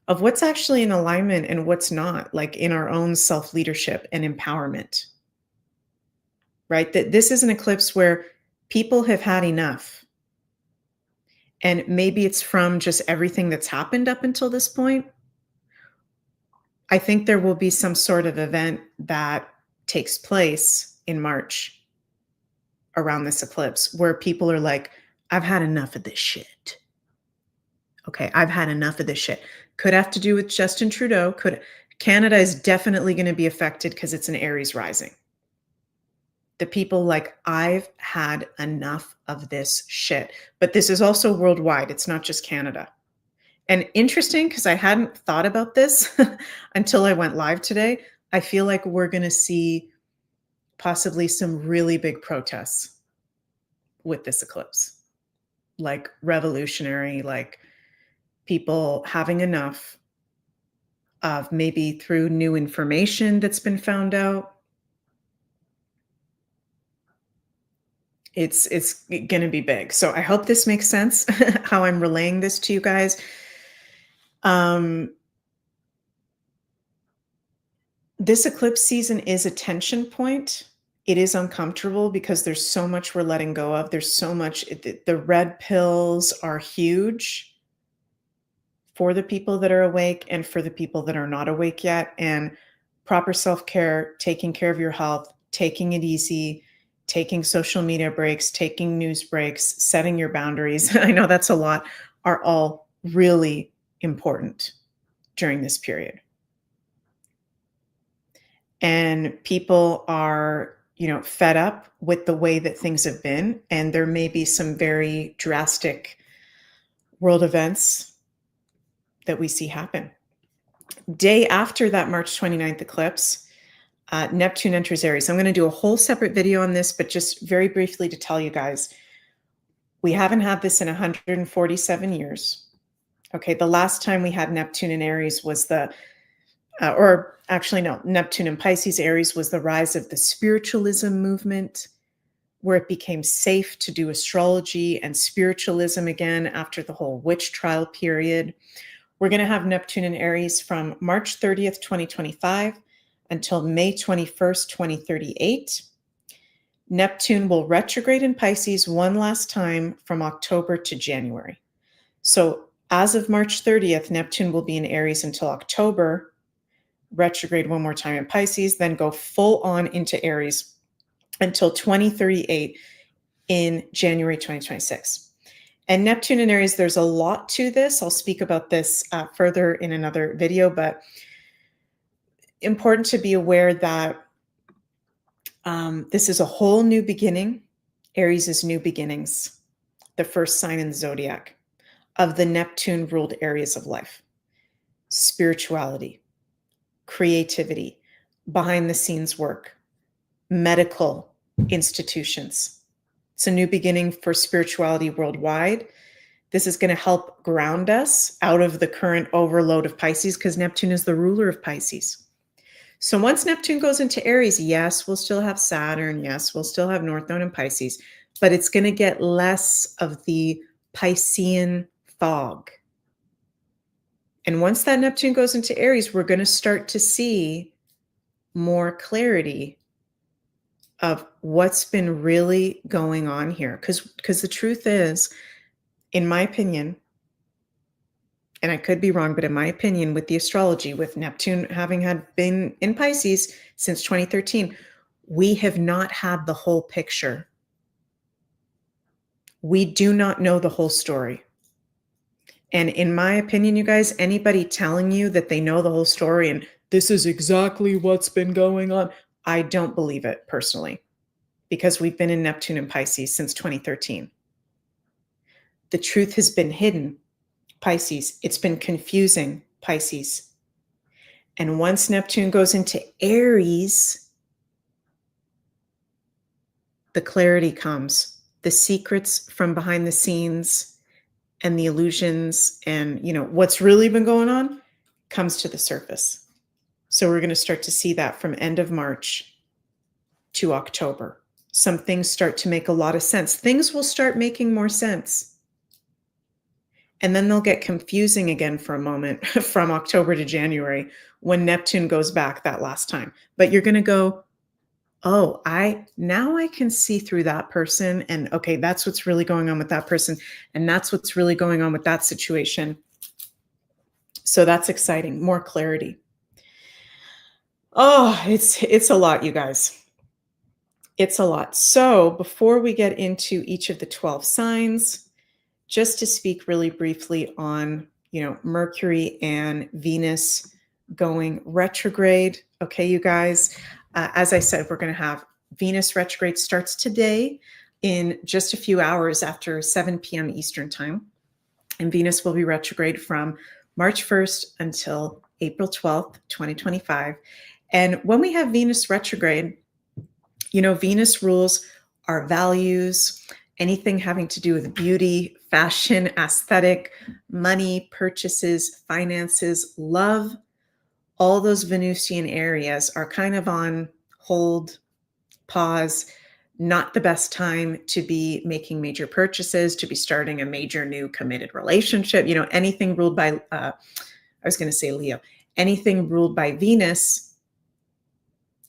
of what's actually in alignment and what's not, like in our own self-leadership and empowerment, right? That this is an eclipse where people have had enough. And maybe it's from just everything that's happened up until this point. I think there will be some sort of event that takes place in March around this eclipse where people are like, I've had enough of this shit. Okay, I've had enough of this shit. Could have to do with Justin Trudeau. Canada is definitely going to be affected because it's an Aries rising. The people like, I've had enough of this shit. But this is also worldwide. It's not just Canada. And interesting, because I hadn't thought about this until I went live today. I feel like we're going to see possibly some really big protests with this eclipse, like revolutionary, like people having enough of maybe through new information that's been found out. It's going to be big. So I hope this makes sense how I'm relaying this to you guys. This eclipse season is a tension point. It is uncomfortable because there's so much we're letting go of. There's so much, the red pills are huge for the people that are awake and for the people that are not awake yet. And proper self-care, taking care of your health, taking it easy, taking social media breaks, taking news breaks, setting your boundaries, I know that's a lot, are all really important during this period. And people are, fed up with the way that things have been. And there may be some very drastic world events that we see happen. Day after that March 29th eclipse, Neptune enters Aries. I'm going to do a whole separate video on this, but just very briefly to tell you guys, we haven't had this in 147 years. Okay, the last time we had Neptune in Aries was Neptune in Pisces, Aries was the rise of the spiritualism movement, where it became safe to do astrology and spiritualism again after the whole witch trial period. We're going to have Neptune in Aries from March 30th, 2025 until May 21st, 2038. Neptune will retrograde in Pisces one last time from October to January. So as of March 30th, Neptune will be in Aries until October, retrograde one more time in Pisces, then go full on into Aries until 2038 in January 2026. And Neptune in Aries, there's a lot to this. I'll speak about this further in another video, but important to be aware that this is a whole new beginning. Aries is new beginnings, the first sign in the zodiac of the Neptune-ruled areas of life: spirituality, creativity, behind-the-scenes work, medical institutions. It's a new beginning for spirituality worldwide. This is going to help ground us out of the current overload of Pisces, because Neptune is the ruler of Pisces. So once Neptune goes into Aries, yes, we'll still have Saturn. Yes, we'll still have North Node in Pisces, but it's going to get less of the Piscean fog. And once that Neptune goes into Aries, we're going to start to see more clarity of what's been really going on here. Because the truth is, in my opinion, and I could be wrong, but in my opinion, with the astrology, with Neptune having been in Pisces since 2013, we have not had the whole picture. We do not know the whole story. And in my opinion, you guys, anybody telling you that they know the whole story and this is exactly what's been going on, I don't believe it personally, because we've been in Neptune and Pisces since 2013. The truth has been hidden, Pisces. It's been confusing, Pisces. And once Neptune goes into Aries, the clarity comes, the secrets from behind the scenes and the illusions and, what's really been going on comes to the surface. So we're going to start to see that from end of March to October. Some things start to make a lot of sense. Things will start making more sense. And then they'll get confusing again for a moment from October to January when Neptune goes back that last time. But you're going to go, oh, now I can see through that person. And okay, that's what's really going on with that person. And that's what's really going on with that situation. So that's exciting. More clarity. Oh, it's a lot, you guys. It's a lot. So before we get into each of the 12 signs, just to speak really briefly on, Mercury and Venus going retrograde. Okay, you guys, as I said, we're going to have Venus retrograde starts today in just a few hours after 7 p.m. Eastern time. And Venus will be retrograde from March 1st until April 12th, 2025. And when we have Venus retrograde, Venus rules our values, anything having to do with beauty, fashion, aesthetic, money, purchases, finances, love. All those Venusian areas are kind of on hold, pause, not the best time to be making major purchases, to be starting a major new committed relationship. Anything ruled by, I was going to say Leo, anything ruled by Venus,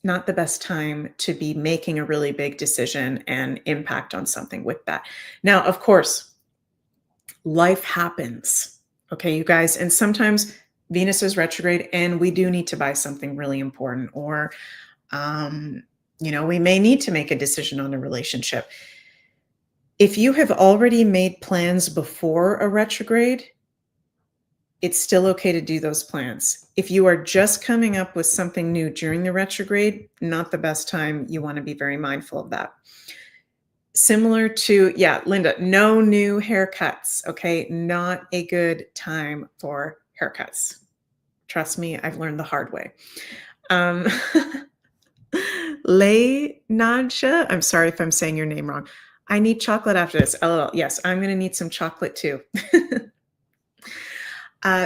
not the best time to be making a really big decision and impact on something with that. Now, of course, life happens. Okay, you guys, and sometimes Venus is retrograde and we do need to buy something really important, or, we may need to make a decision on a relationship. If you have already made plans before a retrograde, it's still okay to do those plans. If you are just coming up with something new during the retrograde, not the best time. You want to be very mindful of that. Similar to, Linda, no new haircuts. Okay, not a good time for haircuts. Trust me, I've learned the hard way. Lay Nadja, I'm sorry if I'm saying your name wrong. I need chocolate after this. LOL. Yes, I'm going to need some chocolate too.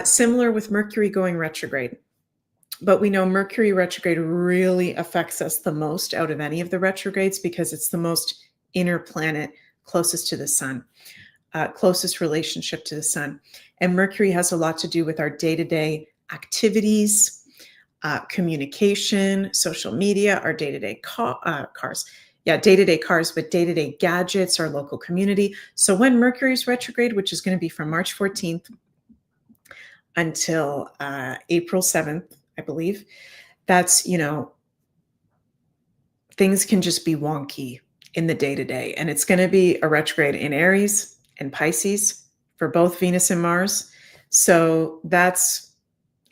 Similar with Mercury going retrograde. But we know Mercury retrograde really affects us the most out of any of the retrogrades because it's the most inner planet closest to the sun, closest relationship to the sun. And Mercury has a lot to do with our day-to-day activities, communication, social media, our day-to-day cars. Yeah, day-to-day cars, but day-to-day gadgets, our local community. So when Mercury's retrograde, which is going to be from March 14th until April 7th, I believe, that's, you know, things can just be wonky in the day-to-day. And it's going to be a retrograde in Aries and Pisces for both Venus and Mars. So that's,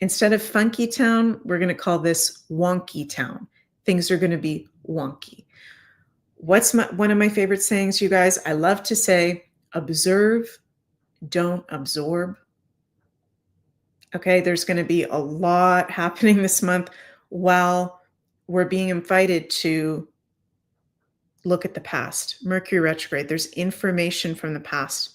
instead of funky town, we're going to call this wonky town. Things are going to be wonky. What's one of my favorite sayings, you guys? I love to say, observe, don't absorb. Okay, there's going to be a lot happening this month while we're being invited to look at the past. Mercury retrograde, there's information from the past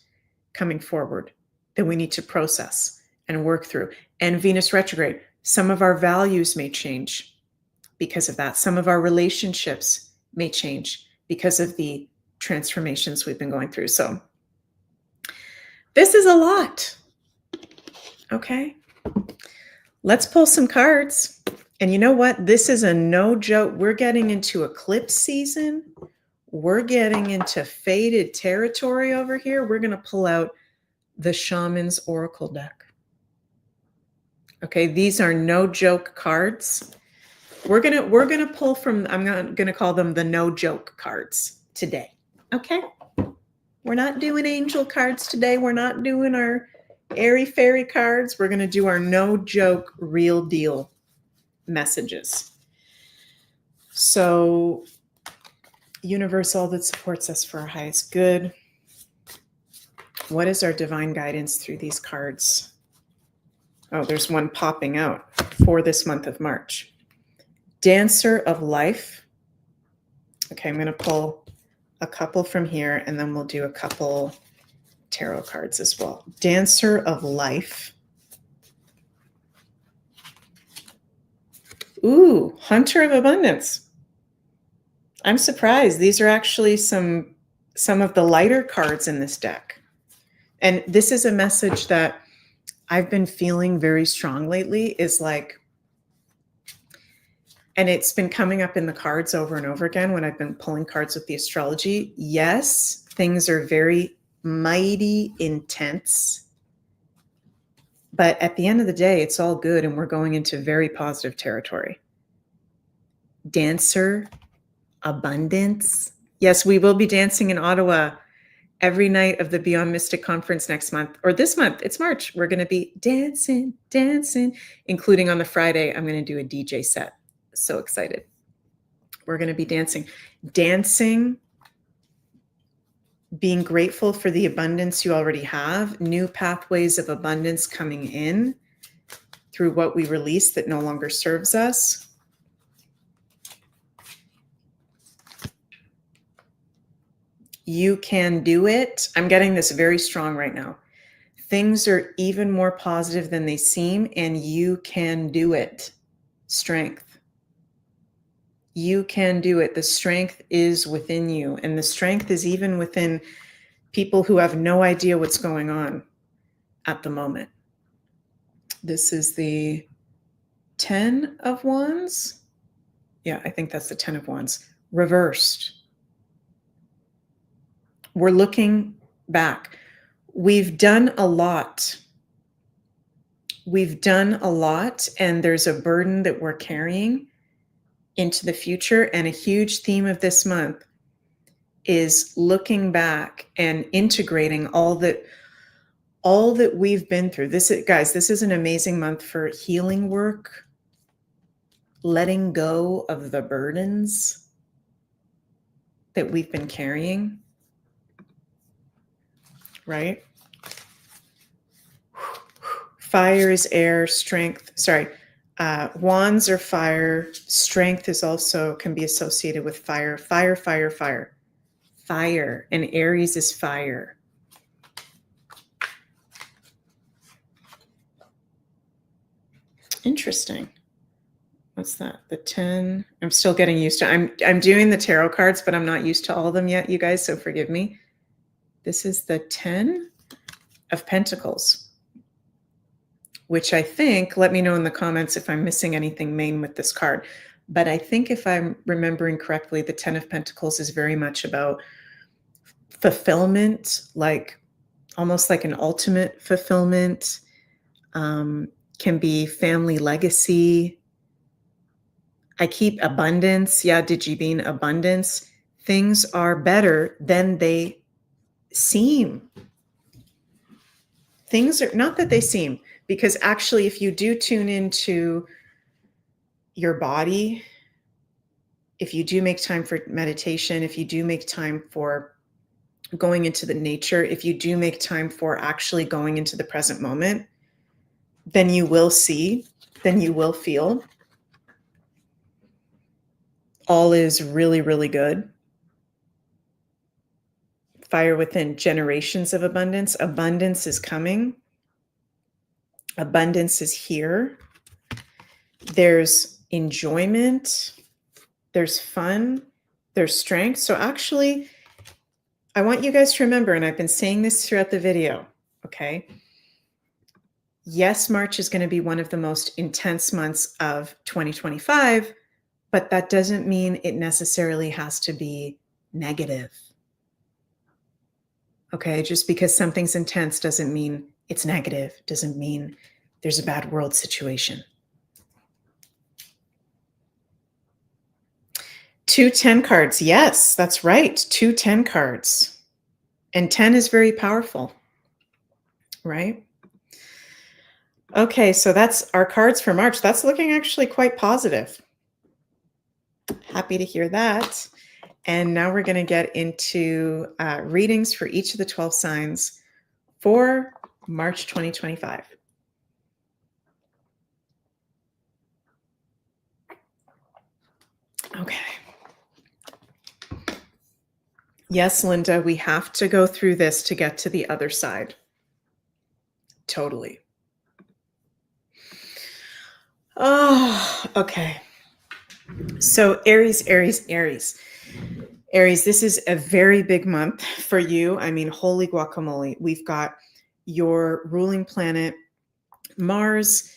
coming forward that we need to process and work through. And Venus retrograde, some of our values may change because of that. Some of our relationships may change because of the transformations we've been going through. So this is a lot. Okay. Let's pull some cards. And you know what? This is a no joke. We're getting into eclipse season. We're getting into faded territory over here. We're going to pull out the Shaman's Oracle deck. Okay, these are no joke cards. We're gonna pull from, I'm gonna call them the no joke cards today. Okay, we're not doing angel cards today. We're not doing our airy fairy cards. We're gonna do our no joke, real deal messages. So, universe, all that supports us for our highest good. What is our divine guidance through these cards? Oh, there's one popping out for this month of March. Dancer of Life. Okay, I'm going to pull a couple from here, and then we'll do a couple tarot cards as well. Dancer of Life. Ooh, Hunter of Abundance. I'm surprised. These are actually some of the lighter cards in this deck. And this is a message that I've been feeling very strong lately, is like, and it's been coming up in the cards over and over again when I've been pulling cards with the astrology. Yes, things are very mighty intense, but at the end of the day, it's all good, and we're going into very positive territory. Dancer, abundance. Yes, we will be dancing in Ottawa every night of the Beyond Mystic Conference next month, or this month. It's March. We're going to be dancing, including on the Friday. I'm going to do a DJ set. So excited. We're going to be dancing, being grateful for the abundance you already have, new pathways of abundance coming in through what we release that no longer serves us. You can do it. I'm getting this very strong right now. Things are even more positive than they seem, and you can do it. Strength. You can do it. The strength is within you, and the strength is even within people who have no idea what's going on at the moment. This is the 10 of Wands. Yeah, I think that's the 10 of Wands. Reversed. We're looking back. We've done a lot. We've done a lot, and there's a burden that we're carrying into the future. And a huge theme of this month is looking back and integrating all that we've been through. This is an amazing month for healing work, letting go of the burdens that we've been carrying. Right? Fire is air, strength. Sorry. Wands are fire. Strength is also can be associated with fire. Fire. And Aries is fire. Interesting. What's that? The 10. I'm still getting used to. I'm doing the tarot cards, but I'm not used to all of them yet, you guys, so forgive me. This is the 10 of Pentacles. which I think, let me know in the comments if I'm missing anything main with this card. But I think if I'm remembering correctly, the 10 of Pentacles is very much about fulfillment, like almost like an ultimate fulfillment, can be family legacy. I keep abundance. Yeah, Digibeen, abundance. Things are better than they seem. Things are not that they seem, because actually, if you do tune into your body, if you do make time for meditation, if you do make time for going into the nature, if you do make time for actually going into the present moment, then you will see, then you will feel all is really, really good. Fire within, generations of abundance. Abundance is coming. Abundance is here. There's enjoyment. There's fun. There's strength. So actually, I want you guys to remember, and I've been saying this throughout the video, okay? Yes, March is going to be one of the most intense months of 2025, but that doesn't mean it necessarily has to be negative. Okay, just because something's intense doesn't mean it's negative, doesn't mean there's a bad world situation. 2 10 cards. Yes, that's right. 2 10 cards. And 10 is very powerful, right? Okay, so that's our cards for March. That's looking actually quite positive. Happy to hear that. And now we're going to get into readings for each of the 12 signs for March 2025. Okay. Yes, Linda, we have to go through this to get to the other side. Totally. Oh, okay. So Aries, Aries, Aries. Aries, this is a very big month for you. I mean, holy guacamole. We've got your ruling planet, Mars,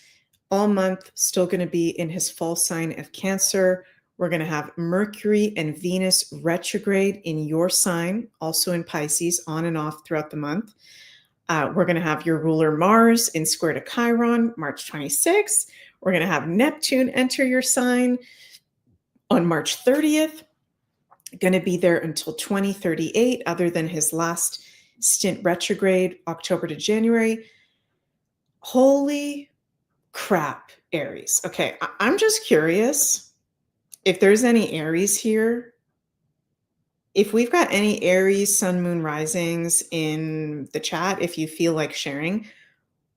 all month still going to be in his fall sign of Cancer. We're going to have Mercury and Venus retrograde in your sign, also in Pisces, on and off throughout the month. We're going to have your ruler Mars in square to Chiron, March 26th. We're going to have Neptune enter your sign on March 30th. Going to be there until 2038, other than his last stint retrograde, October to January. Holy crap, Aries. Okay, I'm just curious if there's any Aries here. If we've got any Aries, Sun, Moon, Risings in the chat, if you feel like sharing,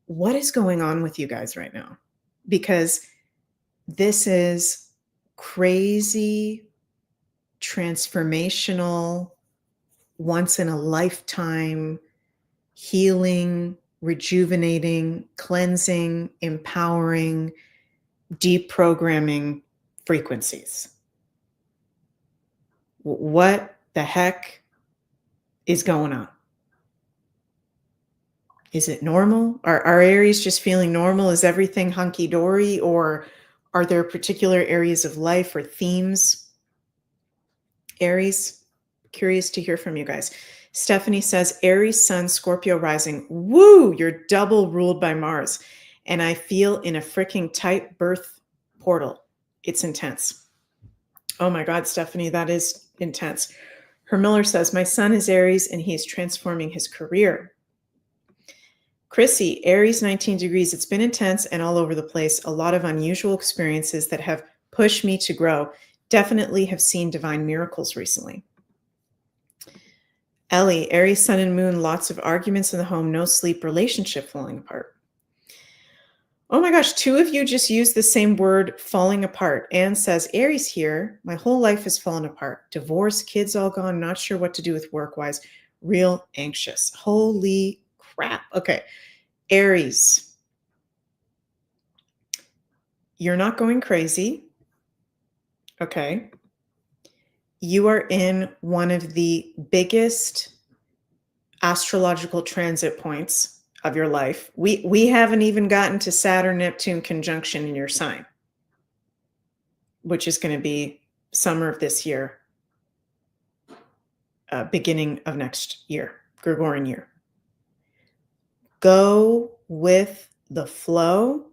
what is going on with you guys right now? Because this is crazy, transformational, once in a lifetime, healing, rejuvenating, cleansing, empowering, deprogramming frequencies. What the heck is going on? Is it normal? Are Aries just feeling normal? Is everything hunky-dory? Or are there particular areas of life or themes? Aries, curious to hear from you guys. Stephanie says, Aries, Sun, Scorpio rising. Woo, you're double ruled by Mars. And I feel in a freaking tight birth portal. It's intense. Oh my God, Stephanie, that is intense. Her Miller says, my son is Aries and he is transforming his career. Chrissy, Aries 19 degrees. It's been intense and all over the place. A lot of unusual experiences that have pushed me to grow. Definitely have seen divine miracles recently. Ellie, Aries, Sun and Moon, lots of arguments in the home, no sleep, relationship falling apart. Oh my gosh, 2 of you just used the same word, falling apart. Anne says, Aries here, my whole life has fallen apart. Divorce, kids all gone, not sure what to do with work-wise, real anxious. Holy crap. Okay, Aries, you're not going crazy. Okay. You are in one of the biggest astrological transit points of your life. We haven't even gotten to Saturn Neptune conjunction in your sign, which is going to be summer of this year, beginning of next year, Gregorian year. Go with the flow.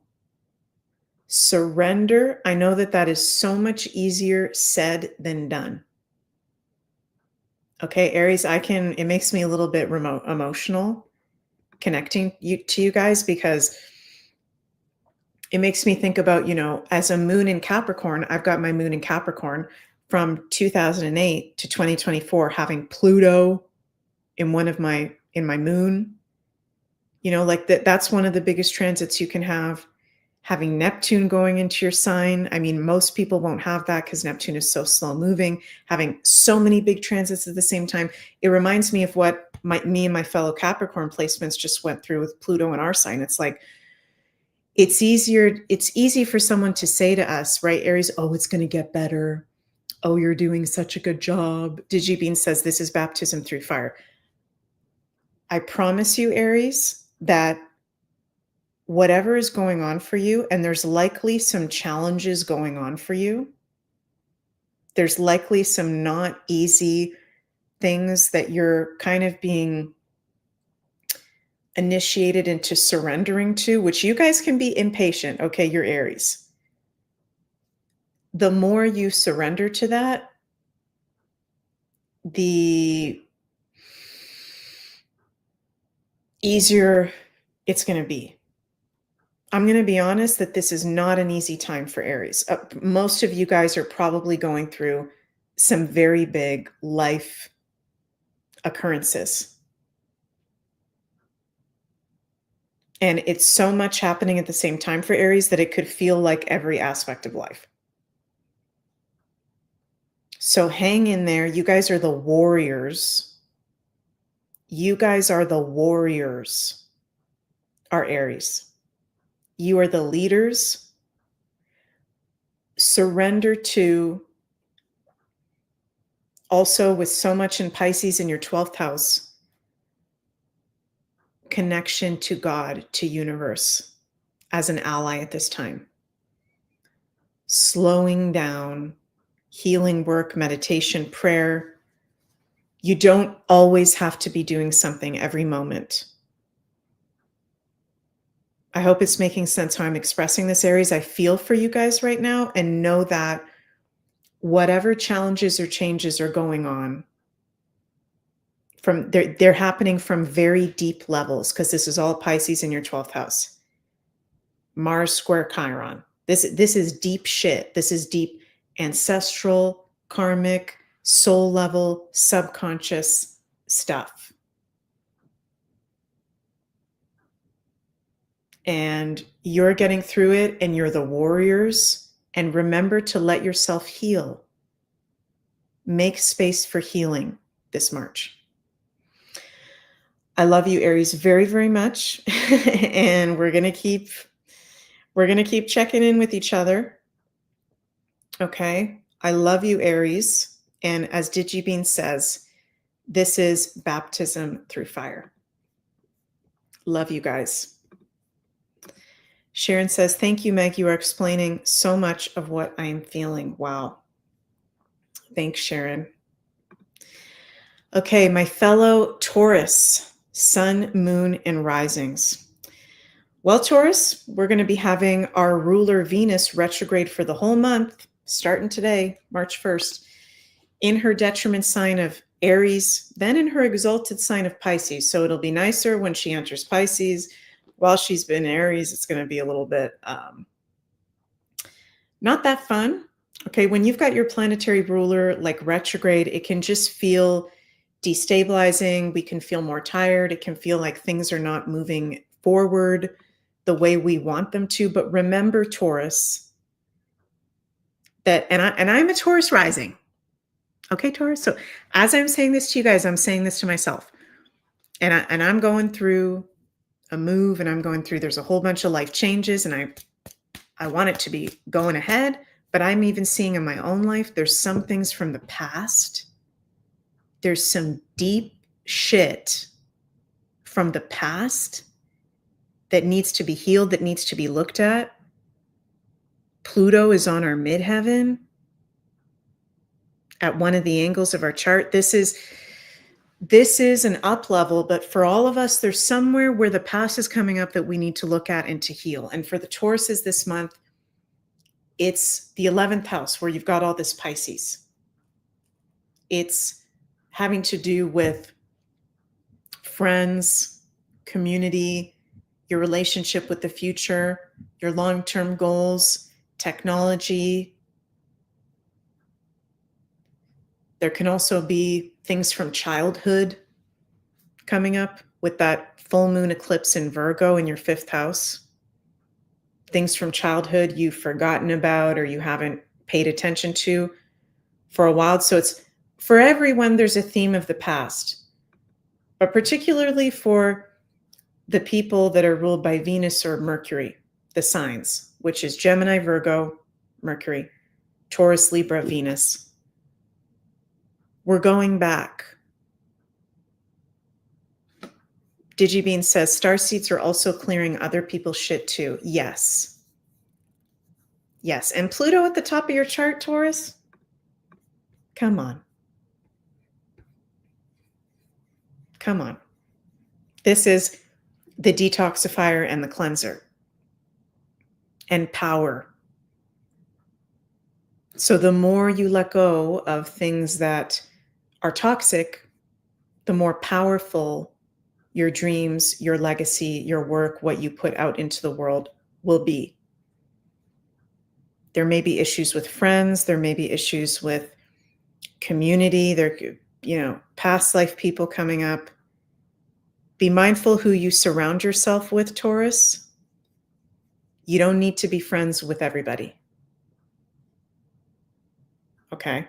Surrender. I know that that is so much easier said than done. Okay, Aries, it makes me a little bit emotional connecting to you guys, because it makes me think about, as a moon in Capricorn, I've got my moon in Capricorn from 2008 to 2024, having Pluto in my moon, like that's one of the biggest transits you can have. Having Neptune going into your sign. I mean, most people won't have that because Neptune is so slow moving. Having so many big transits at the same time. It reminds me of what me and my fellow Capricorn placements just went through with Pluto in our sign. It's like, it's easy for someone to say to us, right, Aries, oh, it's going to get better. Oh, you're doing such a good job. DigiBean says this is baptism through fire. I promise you, Aries, that whatever is going on for you, and there's likely some challenges going on for you. There's likely some not easy things that you're kind of being initiated into surrendering to, which you guys can be impatient. Okay, you're Aries. The more you surrender to that, the easier it's going to be. I'm going to be honest that this is not an easy time for Aries. Most of you guys are probably going through some very big life occurrences. And it's so much happening at the same time for Aries that it could feel like every aspect of life. So hang in there. You guys are the warriors. You guys are the warriors, are Aries. You are the leaders. Surrender to, also with so much in Pisces in your 12th house, connection to God, to universe as an ally at this time. Slowing down, healing work, meditation, prayer. You don't always have to be doing something every moment. I hope it's making sense how I'm expressing this, Aries. I feel for you guys right now, and know that whatever challenges or changes are going on, they're happening from very deep levels, because this is all Pisces in your 12th house. Mars square Chiron. This is deep shit. This is deep ancestral, karmic, soul level, subconscious stuff. And you're getting through it, and you're the warriors. And remember to let yourself heal. Make space for healing this March. I love you, Aries, very, very much. And we're going to keep checking in with each other. Okay. I love you, Aries. And as DigiBean says, this is baptism through fire. Love you guys. Sharon says, thank you, Meg. You are explaining so much of what I am feeling. Wow. Thanks, Sharon. Okay, my fellow Taurus, sun, moon, and risings. Well, Taurus, we're going to be having our ruler Venus retrograde for the whole month, starting today, March 1st, in her detriment sign of Aries, then in her exalted sign of Pisces. So it'll be nicer when she enters Pisces. While she's been Aries, it's going to be a little bit not that fun. Okay, when you've got your planetary ruler like retrograde, it can just feel destabilizing. We can feel more tired. It can feel like things are not moving forward the way we want them to. But remember, Taurus, that, and I'm a Taurus rising. Okay, Taurus. So as I'm saying this to you guys, I'm saying this to myself. And I'm going through a move, and there's a whole bunch of life changes, and I want it to be going ahead, but I'm even seeing in my own life, there's some things from the past. There's some deep shit from the past that needs to be healed, that needs to be looked at. Pluto is on our midheaven at one of the angles of our chart. This is an up level, but for all of us, there's somewhere where the past is coming up that we need to look at and to heal. And for the Tauruses this month, it's the 11th house where you've got all this Pisces. It's having to do with friends, community, your relationship with the future, your long-term goals, technology. There can also be things from childhood coming up with that full moon eclipse in Virgo in your 5th house. Things from childhood you've forgotten about or you haven't paid attention to for a while. So it's for everyone, there's a theme of the past, but particularly for the people that are ruled by Venus or Mercury, the signs, which is Gemini, Virgo, Mercury, Taurus, Libra, Venus. We're going back. DigiBean says, starseeds are also clearing other people's shit too. Yes. Yes. And Pluto at the top of your chart, Taurus? Come on. Come on. This is the detoxifier and the cleanser. And power. So the more you let go of things that are toxic, the more powerful your dreams, your legacy, your work, what you put out into the world will be. There may be issues with friends. There may be issues with community. There, past life people coming up. Be mindful who you surround yourself with, Taurus. You don't need to be friends with everybody. Okay.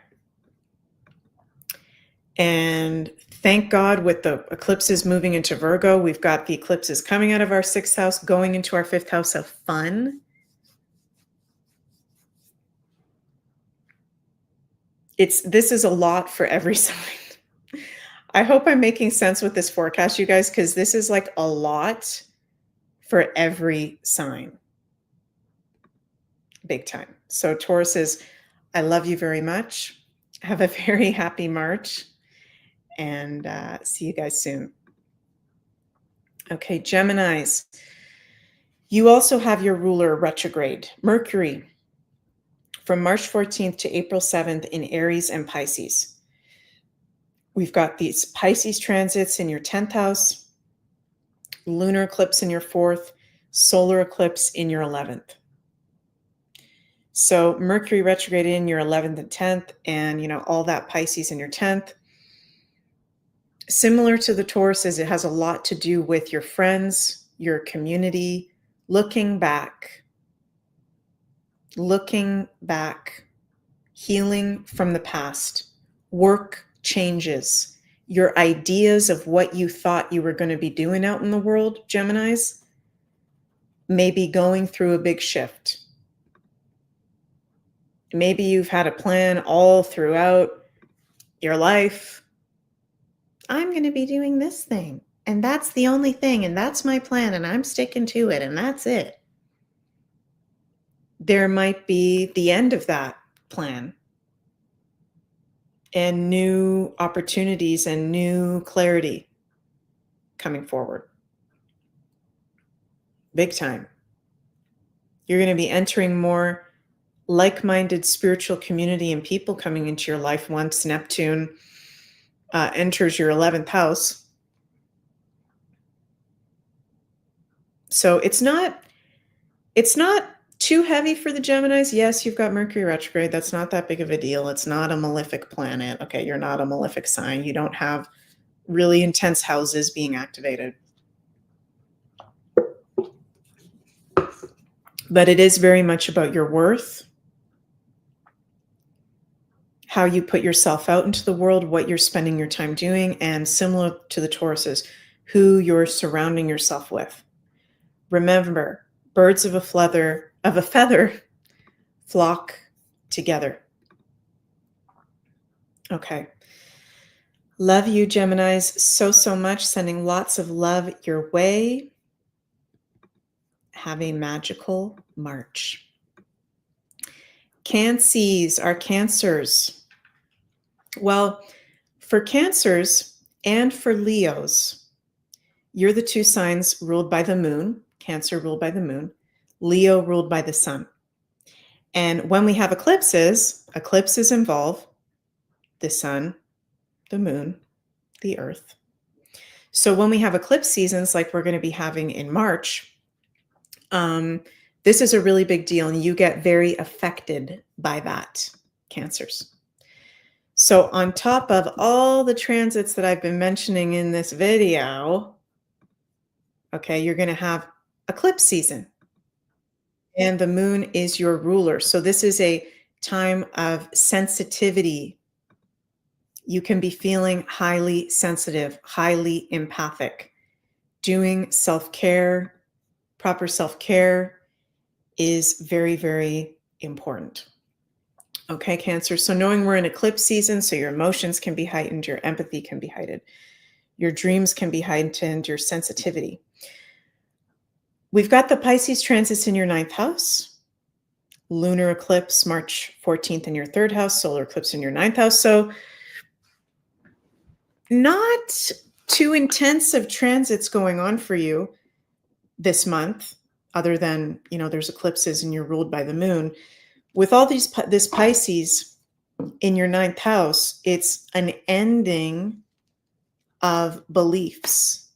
And thank God with the eclipses moving into Virgo, we've got the eclipses coming out of our 6th house, going into our 5th house of fun. This is a lot for every sign. I hope I'm making sense with this forecast, you guys, because this is like a lot for every sign. Big time. So Tauruses, I love you very much. Have a very happy March. And see you guys soon. Okay, Geminis. You also have your ruler retrograde, Mercury, from March 14th to April 7th in Aries and Pisces. We've got these Pisces transits in your 10th house, lunar eclipse in your 4th, solar eclipse in your 11th. So Mercury retrograde in your 11th and 10th, and all that Pisces in your 10th. Similar to the Tauruses, it has a lot to do with your friends, your community, looking back, healing from the past, work changes, your ideas of what you thought you were going to be doing out in the world, Geminis, may be going through a big shift. Maybe you've had a plan all throughout your life. I'm going to be doing this thing, and that's the only thing, and that's my plan, and I'm sticking to it, and that's it. There might be the end of that plan and new opportunities and new clarity coming forward. Big time. You're going to be entering more like-minded spiritual community and people coming into your life once Neptune enters your 11th house. So it's not too heavy for the Geminis. Yes, you've got Mercury retrograde. That's not that big of a deal. It's not a malefic planet. Okay, you're not a malefic sign. You don't have really intense houses being activated. But it is very much about your worth, how you put yourself out into the world, what you're spending your time doing, and similar to the Tauruses, who you're surrounding yourself with. Remember, birds of a feather flock together. Okay. Love you, Geminis, so much. Sending lots of love your way. Have a magical March. Cancies are Cancers. Well, for Cancers and for Leos, you're the two signs ruled by the moon. Cancer ruled by the moon, Leo ruled by the sun. And when we have eclipses involve the sun, the moon, the earth. So when we have eclipse seasons like we're going to be having in March, this is a really big deal, and you get very affected by that, Cancers. So on top of all the transits that I've been mentioning in this video, okay, you're going to have eclipse season. And the moon is your ruler. So this is a time of sensitivity. You can be feeling highly sensitive, highly empathic. Doing self-care, proper self-care is very, very important. Okay, Cancer. So knowing we're in eclipse season, so your emotions can be heightened, your empathy can be heightened, your dreams can be heightened, your sensitivity. We've got the Pisces transits in your 9th house, lunar eclipse March 14th in your 3rd house, solar eclipse in your 9th house. So not too intensive transits going on for you this month, other than, there's eclipses and you're ruled by the moon. With all this Pisces in your 9th house, it's an ending of beliefs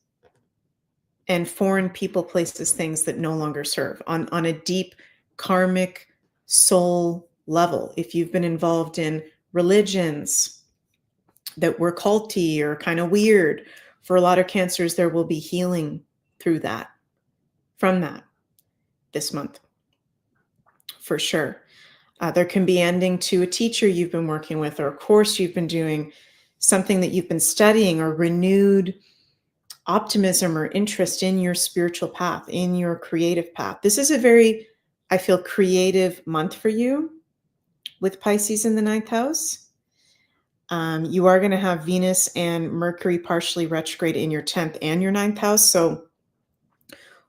and foreign people, places, things that no longer serve on a deep karmic soul level. If you've been involved in religions that were culty or kind of weird, for a lot of Cancers, there will be healing through that, from that this month, for sure. There can be ending to a teacher you've been working with, or a course you've been doing, something that you've been studying, or renewed optimism or interest in your spiritual path, in your creative path. This is a very, I feel, creative month for you with Pisces in the 9th house. You are going to have Venus and Mercury partially retrograde in your 10th and your 9th house. So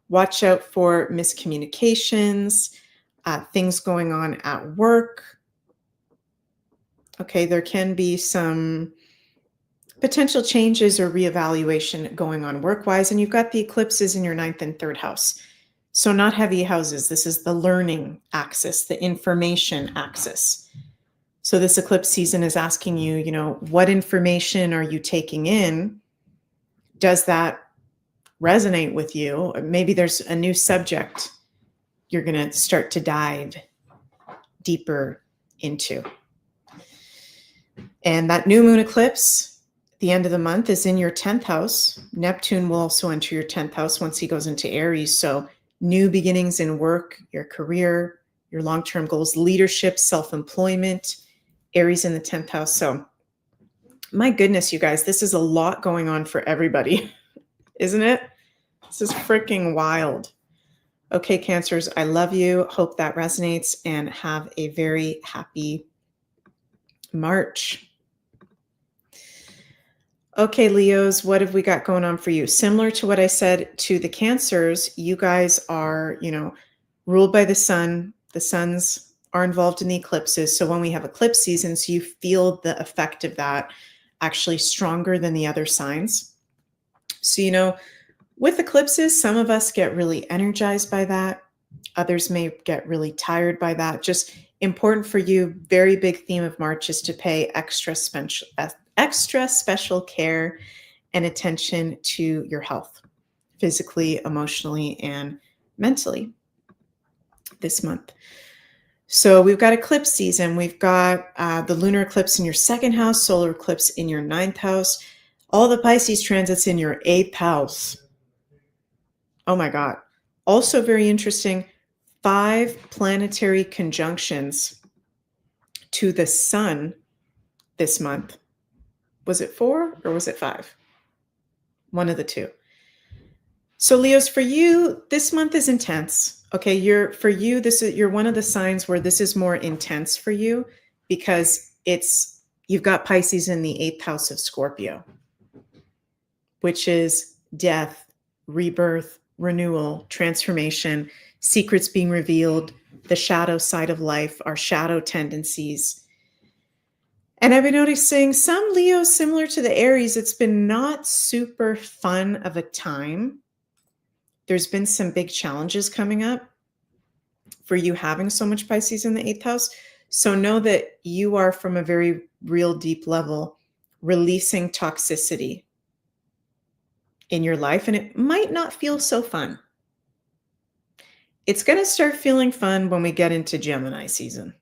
watch out for miscommunications, things going on at work. Okay, there can be some potential changes or reevaluation going on work-wise. And you've got the eclipses in your 9th and 3rd house. So not heavy houses. This is the learning axis, the information axis. So this eclipse season is asking you, what information are you taking in? Does that resonate with you? Maybe there's a new subject you're going to start to dive deeper into. And that new moon eclipse, the end of the month, is in your 10th house. Neptune will also enter your 10th house once he goes into Aries. So new beginnings in work, your career, your long-term goals, leadership, self-employment, Aries in the 10th house. So my goodness, you guys, this is a lot going on for everybody, isn't it? This is freaking wild. Okay, Cancers, I love you. Hope that resonates, and have a very happy March. Okay, Leos, what have we got going on for you? Similar to what I said to the Cancers, you guys are, ruled by the sun. The suns are involved in the eclipses. So when we have eclipse seasons, you feel the effect of that actually stronger than the other signs. So, with eclipses, some of us get really energized by that. Others may get really tired by that. Just important for you, very big theme of March is to pay extra special care and attention to your health, physically, emotionally, and mentally this month. So we've got eclipse season. We've got the lunar eclipse in your 2nd house, solar eclipse in your 9th house, all the Pisces transits in your 8th house. Oh my God. Also very interesting, 5 planetary conjunctions to the sun this month. Was it 4 or was it 5? One of the two. So Leos, for you, this month is intense. Okay, you're one of the signs where this is more intense for you, because you've got Pisces in the 8th house of Scorpio, which is death, rebirth, renewal, transformation, secrets being revealed, the shadow side of life, our shadow tendencies. And I've been noticing some Leos, similar to the Aries, it's been not super fun of a time. There's been some big challenges coming up for you having so much Pisces in the 8th house. So know that you are, from a very real deep level, releasing toxicity in your life, and it might not feel so fun. It's going to start feeling fun when we get into Gemini season.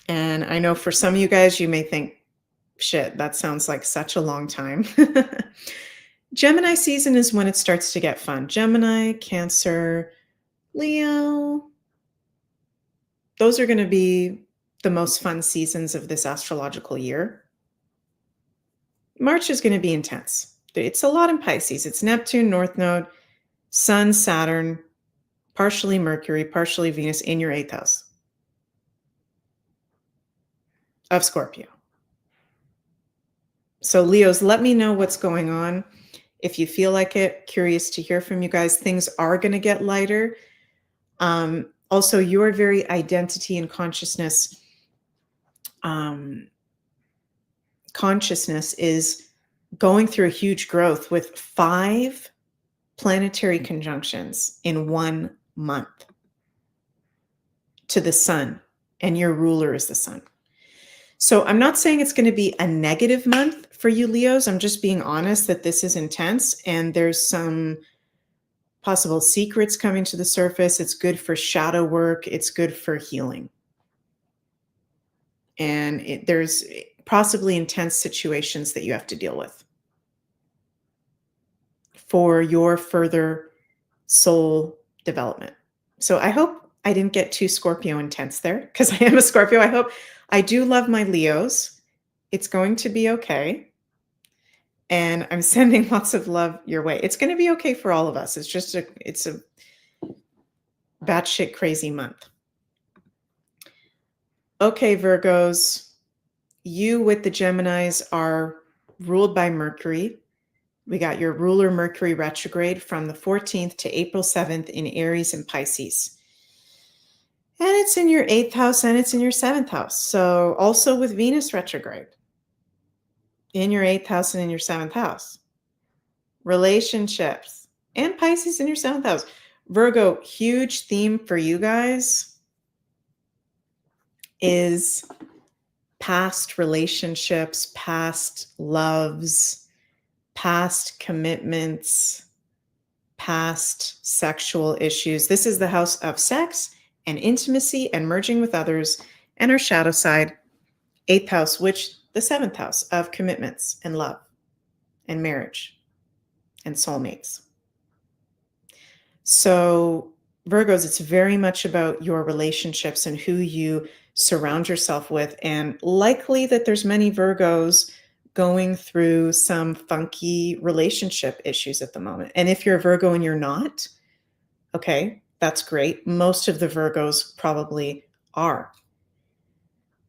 And I know for some of you guys, you may think, shit, that sounds like such a long time. Gemini season is when it starts to get fun. Gemini, Cancer, Leo. Those are going to be the most fun seasons of this astrological year. March is going to be intense. It's a lot in Pisces. It's Neptune, North Node, Sun, Saturn, partially Mercury, partially Venus in your 8th house of Scorpio. So Leos, let me know what's going on. If you feel like it, curious to hear from you guys. Things are going to get lighter. Also, your very identity and consciousness is going through a huge growth with 5 planetary conjunctions in 1 month to the sun, and your ruler is the sun. So I'm not saying it's going to be a negative month for you Leos. I'm just being honest that this is intense and there's some possible secrets coming to the surface. It's good for shadow work. It's good for healing. And there's possibly intense situations that you have to deal with for your further soul development. So I hope I didn't get too Scorpio intense there, because I am a Scorpio. I do love my Leos. It's going to be okay. And I'm sending lots of love your way. It's going to be okay for all of us. It's a batshit crazy month. Okay, Virgos, you with the Geminis are ruled by Mercury. We got your ruler Mercury retrograde from the 14th to April 7th in Aries and Pisces. And it's in your 8th house and it's in your 7th house. So also with Venus retrograde in your 8th house and in your 7th house. Relationships and Pisces in your 7th house. Virgo, huge theme for you guys is past relationships, past loves, past commitments, past sexual issues. This is the house of sex and intimacy and merging with others, and our shadow side, 8th house, which the 7th house of commitments and love and marriage and soulmates. So Virgos, it's very much about your relationships and who you surround yourself with, and likely that there's many Virgos going through some funky relationship issues at the moment. And if you're a Virgo and you're not, okay, that's great. Most of the Virgos probably are.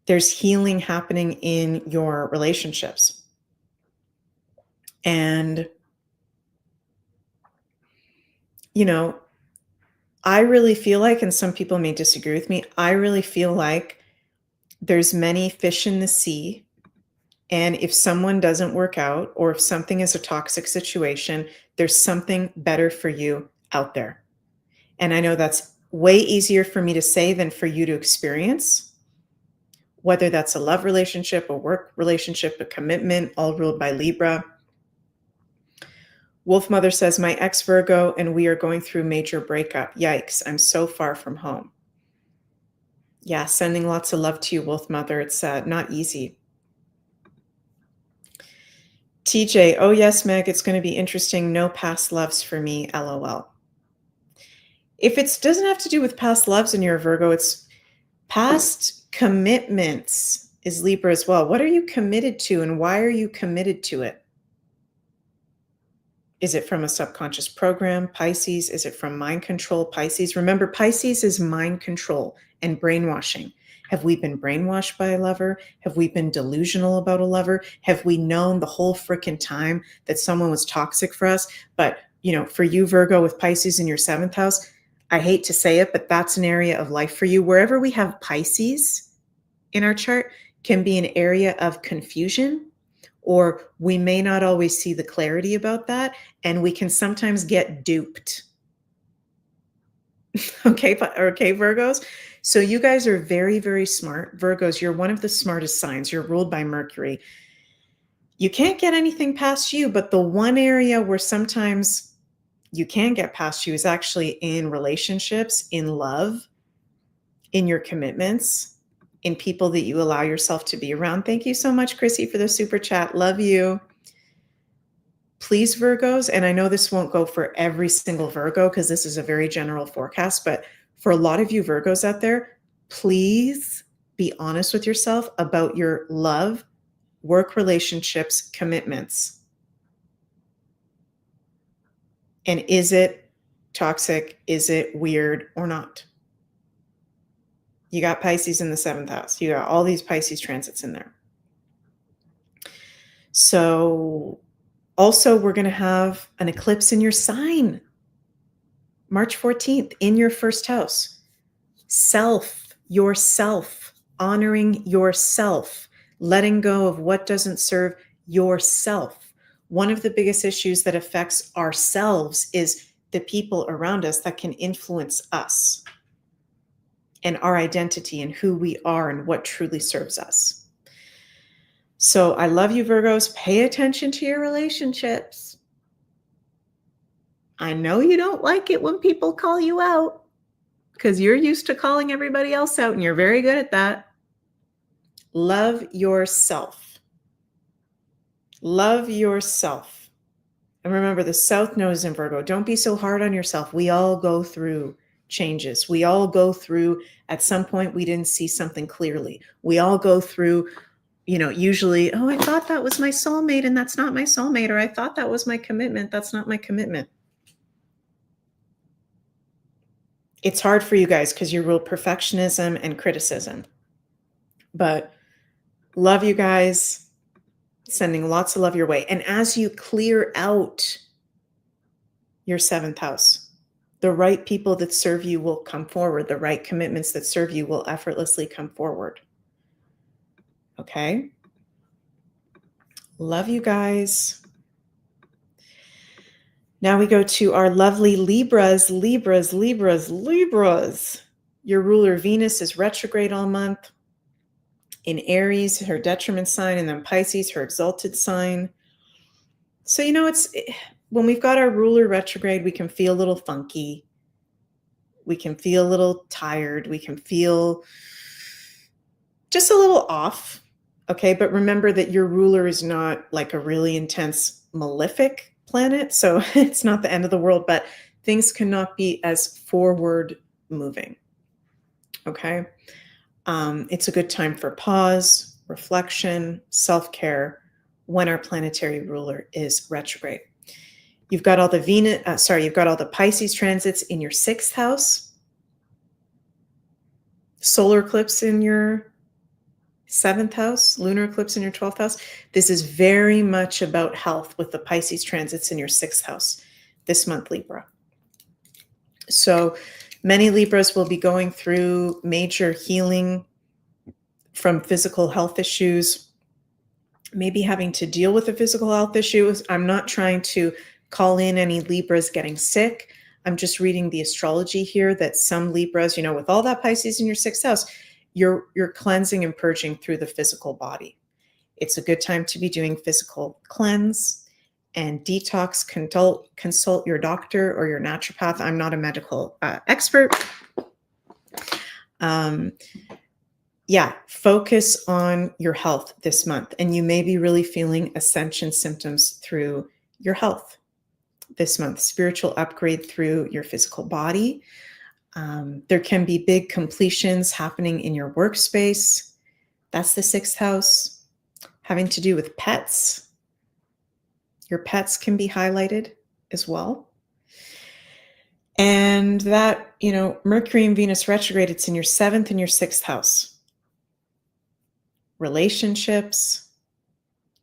There's healing happening in your relationships. And, you know, I really feel like, and some people may disagree with me, I really feel like there's many fish in the sea. And if someone doesn't work out, or if something is a toxic situation, there's something better for you out there. And I know that's way easier for me to say than for you to experience, whether that's a love relationship, a work relationship, a commitment, all ruled by Libra. Wolf Mother says, my ex-Virgo and we are going through major breakup. Yikes, I'm so far from home. Yeah, sending lots of love to you, Wolf Mother. It's not easy. TJ, oh yes, Meg, it's going to be interesting. No past loves for me, LOL. If it doesn't have to do with past loves and you're a Virgo, it's past commitments is Libra as well. What are you committed to and why are you committed to it? Is it from a subconscious program, Pisces? Is it from mind control, Pisces? Remember, Pisces is mind control and brainwashing. Have we been brainwashed by a lover? Have we been delusional about a lover? Have we known the whole freaking time that someone was toxic for us? But, for you, Virgo, with Pisces in your 7th house, I hate to say it, but that's an area of life for you. Wherever we have Pisces in our chart can be an area of confusion, or we may not always see the clarity about that, and we can sometimes get duped. Okay, Virgos. So you guys are very, very smart. Virgos, you're one of the smartest signs. You're ruled by Mercury. You can't get anything past you, but the one area where sometimes you can get past you is actually in relationships, in love, in your commitments, in people that you allow yourself to be around. Thank you so much, Chrissy, for the super chat. Love you. Please, Virgos, and I know this won't go for every single Virgo because this is a very general forecast, but for a lot of you Virgos out there, please be honest with yourself about your love, work relationships, commitments. And is it toxic? Is it weird or not? You got Pisces in the 7th house. You got all these Pisces transits in there. So also, we're going to have an eclipse in your sign, March 14th, in your 1st house. Yourself, honoring yourself, letting go of what doesn't serve yourself. One of the biggest issues that affects ourselves is the people around us that can influence us and our identity and who we are and what truly serves us. So I love you, Virgos. Pay attention to your relationships. I know you don't like it when people call you out because you're used to calling everybody else out and you're very good at that. Love yourself. Love yourself. And remember, the South Node is in Virgo. Don't be so hard on yourself. We all go through changes. We all go through, at some point, we didn't see something clearly. We all go through, usually, oh, I thought that was my soulmate and that's not my soulmate, or I thought that was my commitment. That's not my commitment. It's hard for you guys because you rule perfectionism and criticism. But love you guys. Sending lots of love your way. And as you clear out your 7th house, the right people that serve you will come forward. The right commitments that serve you will effortlessly come forward. Okay? Love you guys. Now we go to our lovely Libras. Your ruler Venus is retrograde all month. In Aries, her detriment sign, and then Pisces, her exalted sign. So, it's when we've got our ruler retrograde, we can feel a little funky. We can feel a little tired. We can feel just a little off. Okay, but remember that your ruler is not like a really intense malefic planet. So it's not the end of the world, but things cannot be as forward moving. Okay. It's a good time for pause, reflection, self-care when our planetary ruler is retrograde. You've got all the you've got all the Pisces transits in your 6th house. Solar eclipse in your 7th house, lunar eclipse in your 12th house. This is very much about health with the Pisces transits in your 6th house this month, Libra. So many Libras will be going through major healing from physical health issues, maybe having to deal with a physical health issue. I'm not trying to call in any Libras getting sick. I'm just reading the astrology here that some Libras, with all that Pisces in your 6th house, you're cleansing and purging through the physical body. It's a good time to be doing physical cleanse and detox. Consult your doctor or your naturopath. I'm not a medical expert. Focus on your health this month. And you may be really feeling ascension symptoms through your health this month. Spiritual upgrade through your physical body. There can be big completions happening in your workspace. That's the 6th house. Having to do with pets. Your pets can be highlighted as well. And that, Mercury and Venus retrograde, it's in your 7th and your 6th house. relationships,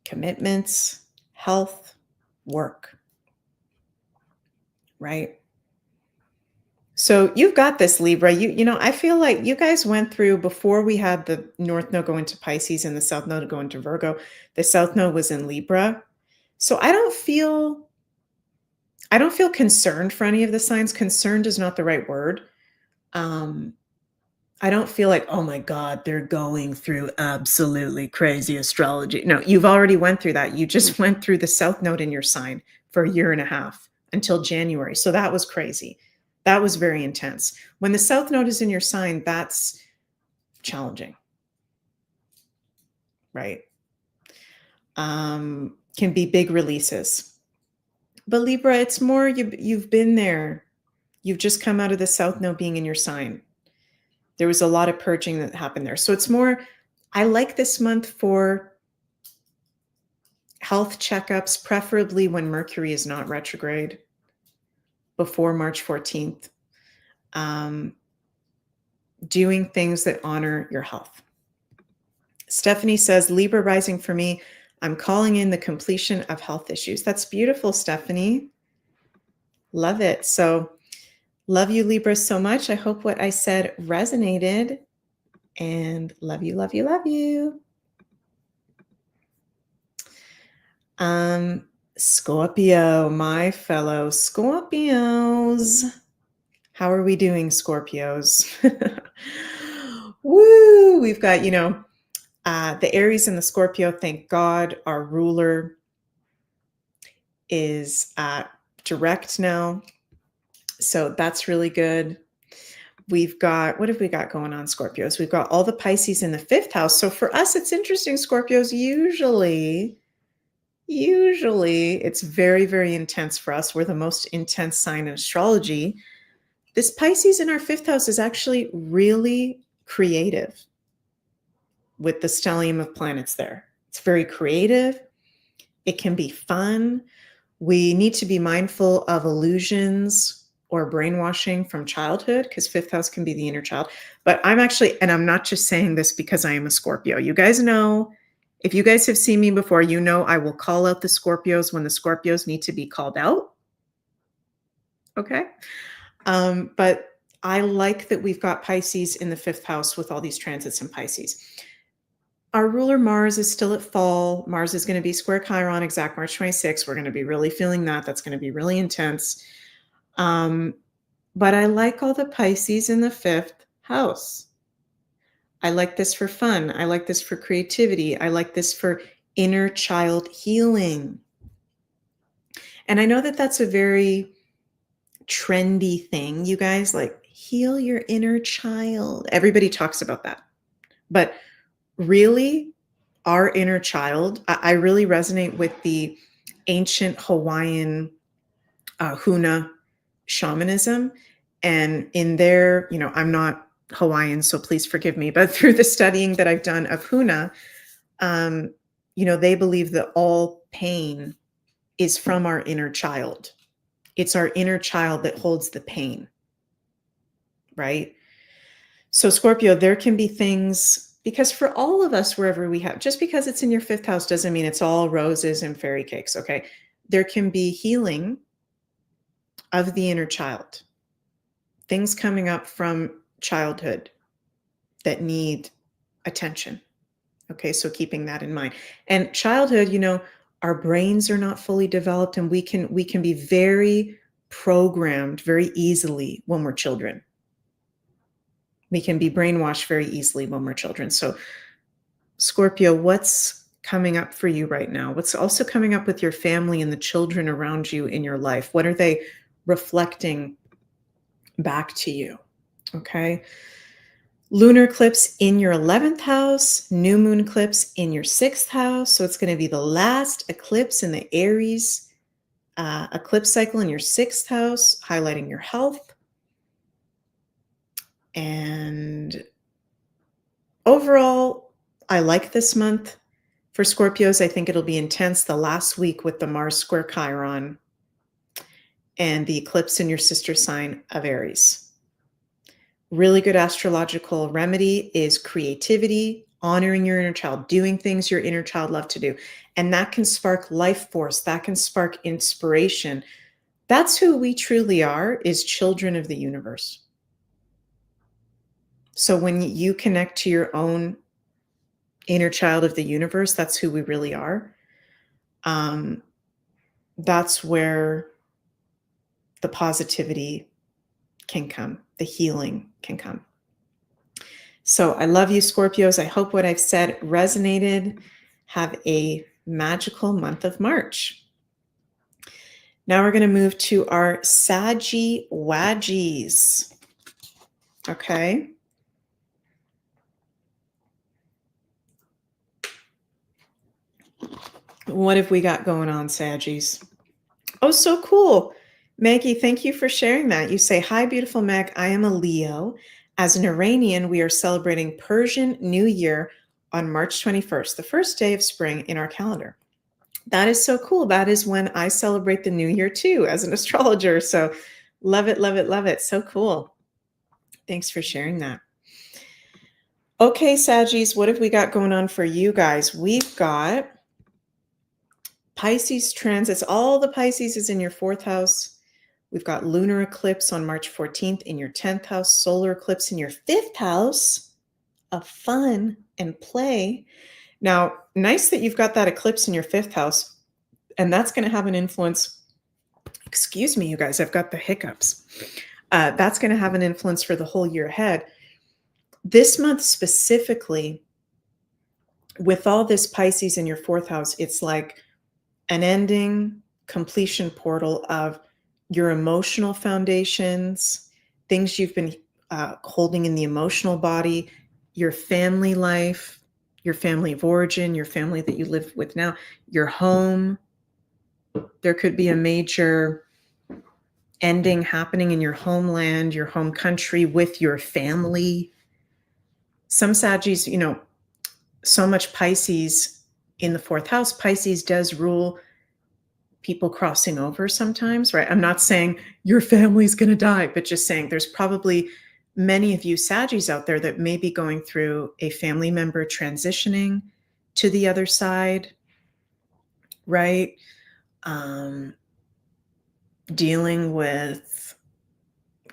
commitments, health, work, right? So you've got this, Libra. You know, I feel like you guys went through, before we had the North Node go into Pisces and the South Node go into Virgo, the South Node was in Libra. So I don't feel concerned for any of the signs. Concerned is not the right word. Um, I don't feel like, oh my God, they're going through absolutely crazy astrology. No, you've already went through that. You just went through the South Node in your sign for a year and a half until January. So that was crazy. That was very intense. When the South Node is in your sign, that's challenging, right? Can be big releases. But Libra, it's more you've been there. You've just come out of the South Node being in your sign. There was a lot of purging that happened there. So it's more, I like this month for health checkups, preferably when Mercury is not retrograde, before March 14th. Doing things that honor your health. Stephanie says, Libra rising for me. I'm calling in the completion of health issues. That's beautiful, Stephanie. Love it. So love you, Libra, so much. I hope what I said resonated, and love you, love you, love you. Scorpio, my fellow Scorpios. How are we doing, Scorpios? Woo! We've got, the Aries and the Scorpio. Thank God our ruler is direct now. So that's really good. We've got, what have we got going on, Scorpios? We've got all the Pisces in the 5th house. So for us, it's interesting, Scorpios. Usually it's very, very intense for us. We're the most intense sign in astrology. This Pisces in our 5th house is actually really creative with the stellium of planets there. It's very creative. It can be fun. We need to be mindful of illusions or brainwashing from childhood, because 5th house can be the inner child. But I'm actually, and I'm not just saying this because I am a Scorpio. You guys know, if you guys have seen me before, you know I will call out the Scorpios when the Scorpios need to be called out. Okay? But I like that we've got Pisces in the 5th house with all these transits in Pisces. Our ruler Mars is still at fall. Mars is going to be square Chiron, exact March 26th. We're going to be really feeling that. That's going to be really intense. But I like all the Pisces in the 5th house. I like this for fun. I like this for creativity. I like this for inner child healing. And I know that that's a very trendy thing, you guys, like heal your inner child. Everybody talks about that. But really, our inner child, I really resonate with the ancient Hawaiian Huna shamanism. And in their, I'm not Hawaiian, so please forgive me, but through the studying that I've done of Huna, they believe that all pain is from our inner child. It's our inner child that holds the pain, right? So Scorpio, there can be things, because for all of us, wherever we have, just because it's in your 5th house doesn't mean it's all roses and fairy cakes, okay? There can be healing of the inner child, things coming up from childhood that need attention. Okay, so keeping that in mind. And childhood, our brains are not fully developed, and we can be very programmed very easily when we're children. We can be brainwashed very easily when we're children. So Scorpio, what's coming up for you right now? What's also coming up with your family and the children around you in your life? What are they reflecting back to you? Okay. Lunar eclipse in your 11th house, new moon eclipse in your 6th house. So it's going to be the last eclipse in the Aries eclipse cycle in your 6th house, highlighting your health. And overall, I like this month. For Scorpios, I think it'll be intense the last week with the Mars square Chiron and the eclipse in your sister sign of Aries. Really good astrological remedy is creativity, honoring your inner child, doing things your inner child loved to do. And that can spark life force. That can spark inspiration. That's who we truly are, is children of the universe. So when you connect to your own inner child of the universe, that's who we really are. That's where the positivity can come, the healing can come. So I love you, Scorpios. I hope what I've said resonated. Have a magical month of March. Now we're going to move to our Saggy Waggies. Okay. What have we got going on, Saggies? Oh, so cool. Maggie, thank you for sharing that. You say, hi, beautiful Meg. I am a Leo. As an Iranian, we are celebrating Persian New Year on March 21st, the first day of spring in our calendar. That is so cool. That is when I celebrate the new year too, as an astrologer. So love it, love it, love it. So cool. Thanks for sharing that. Okay, Saggies, what have we got going on for you guys? We've got Pisces transits. All the Pisces is in your 4th house. We've got lunar eclipse on March 14th in your 10th house, solar eclipse in your 5th house of fun and play. Now, nice that you've got that eclipse in your 5th house, and that's going to have an influence. Excuse me, you guys, I've got the hiccups. That's going to have an influence for the whole year ahead. This month specifically, with all this Pisces in your 4th house, it's like an ending, completion portal of your emotional foundations, things you've been holding in the emotional body, your family life, your family of origin, your family that you live with now, your home. There could be a major ending happening in your homeland, your home country, with your family. Some Saggies, you know, so much Pisces in the 4th house. Pisces does rule people crossing over sometimes, right? I'm not saying your family's going to die, but just saying there's probably many of you Saggies out there that may be going through a family member transitioning to the other side, right? Dealing with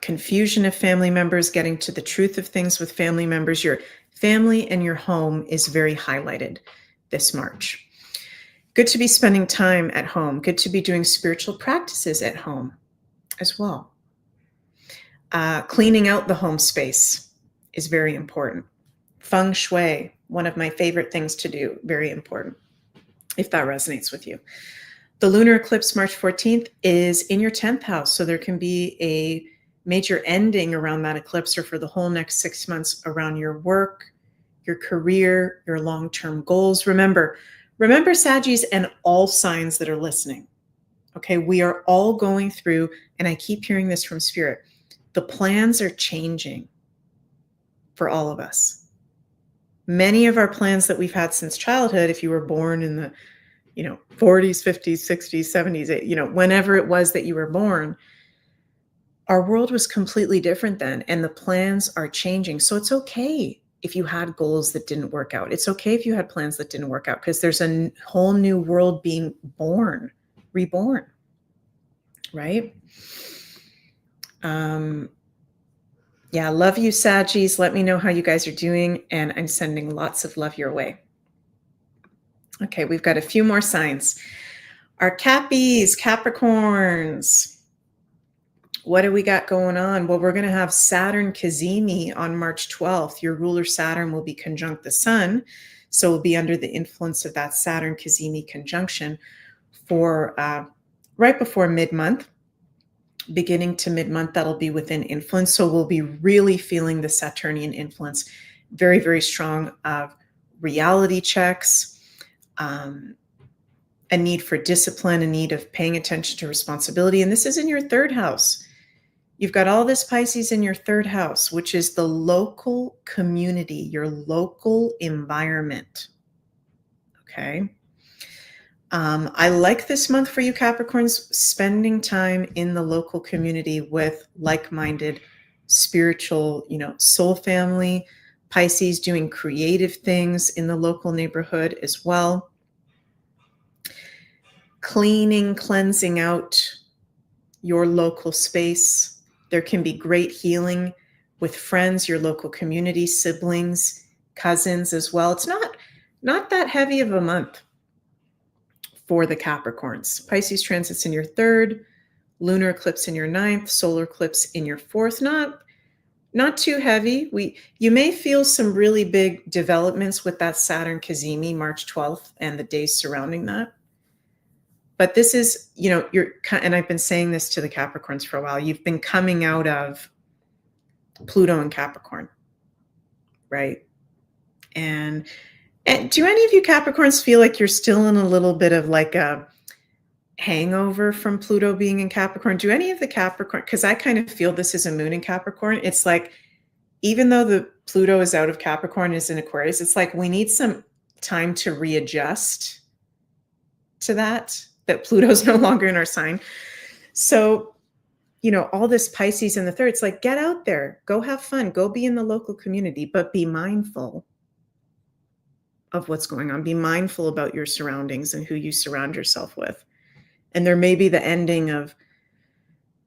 confusion of family members, getting to the truth of things with family members. Your family and your home is very highlighted this March. Good to be spending time at home. Good to be doing spiritual practices at home as well. Cleaning out the home space is very important. Feng Shui, one of my favorite things to do, very important, if that resonates with you. The lunar eclipse, March 14th, is in your 10th house. So there can be a major ending around that eclipse, or for the whole next 6 months, around your work, your career, your long-term goals. Remember, Saggies and all signs that are listening. Okay, we are all going through, and I keep hearing this from Spirit, the plans are changing for all of us. Many of our plans that we've had since childhood, if you were born in the 40s, 50s, 60s, 70s, whenever it was that you were born, our world was completely different then, and the plans are changing. So it's okay if you had goals that didn't work out. It's okay if you had plans that didn't work out, because there's a whole new world being born, reborn, right? Yeah, love you, Saggies. Let me know how you guys are doing, and I'm sending lots of love your way. Okay, we've got a few more signs. Our Cappies, Capricorns. What do we got going on? Well, we're going to have Saturn Cazimi on March 12th. Your ruler Saturn will be conjunct the sun. So we'll be under the influence of that Saturn Cazimi conjunction for right before mid-month. Beginning to mid-month, that'll be within influence. So we'll be really feeling the Saturnian influence very, very strong of reality checks, a need for discipline, a need of paying attention to responsibility. And this is in your 3rd house. You've got all this Pisces in your 3rd house, which is the local community, your local environment. Okay. I like this month for you Capricorns, spending time in the local community with like-minded spiritual, soul family, Pisces doing creative things in the local neighborhood as well. Cleaning, cleansing out your local space. There can be great healing with friends, your local community, siblings, cousins as well. It's not that heavy of a month for the Capricorns. Pisces transits in your 3rd, lunar eclipse in your 9th, solar eclipse in your 4th. Not too heavy. You may feel some really big developments with that Saturn cazimi March 12th and the days surrounding that. But this is, and I've been saying this to the Capricorns for a while, you've been coming out of Pluto and Capricorn, right? And do any of you Capricorns feel like you're still in a little bit of like a hangover from Pluto being in Capricorn? Do any of the Capricorn, because I kind of feel this is a moon in Capricorn. It's like, even though the Pluto is out of Capricorn, is in Aquarius, it's like we need some time to readjust to that Pluto's no longer in our sign. So, all this Pisces in the 3rd, it's like, get out there, go have fun, go be in the local community, but be mindful of what's going on. Be mindful about your surroundings and who you surround yourself with. And there may be the ending of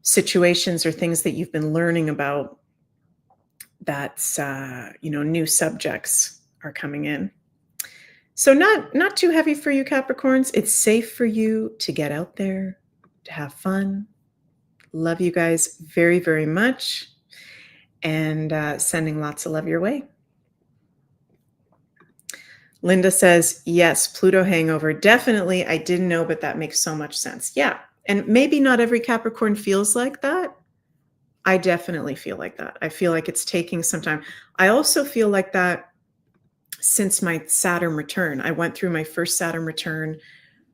situations or things that you've been learning about that's, new subjects are coming in. So not too heavy for you Capricorns. It's safe for you to get out there, to have fun. Love you guys very, very much. And sending lots of love your way. Linda says, yes, Pluto hangover. Definitely. I didn't know, but that makes so much sense. Yeah. And maybe not every Capricorn feels like that. I definitely feel like that. I feel like it's taking some time. I also feel like that since my Saturn return. I went through my first Saturn return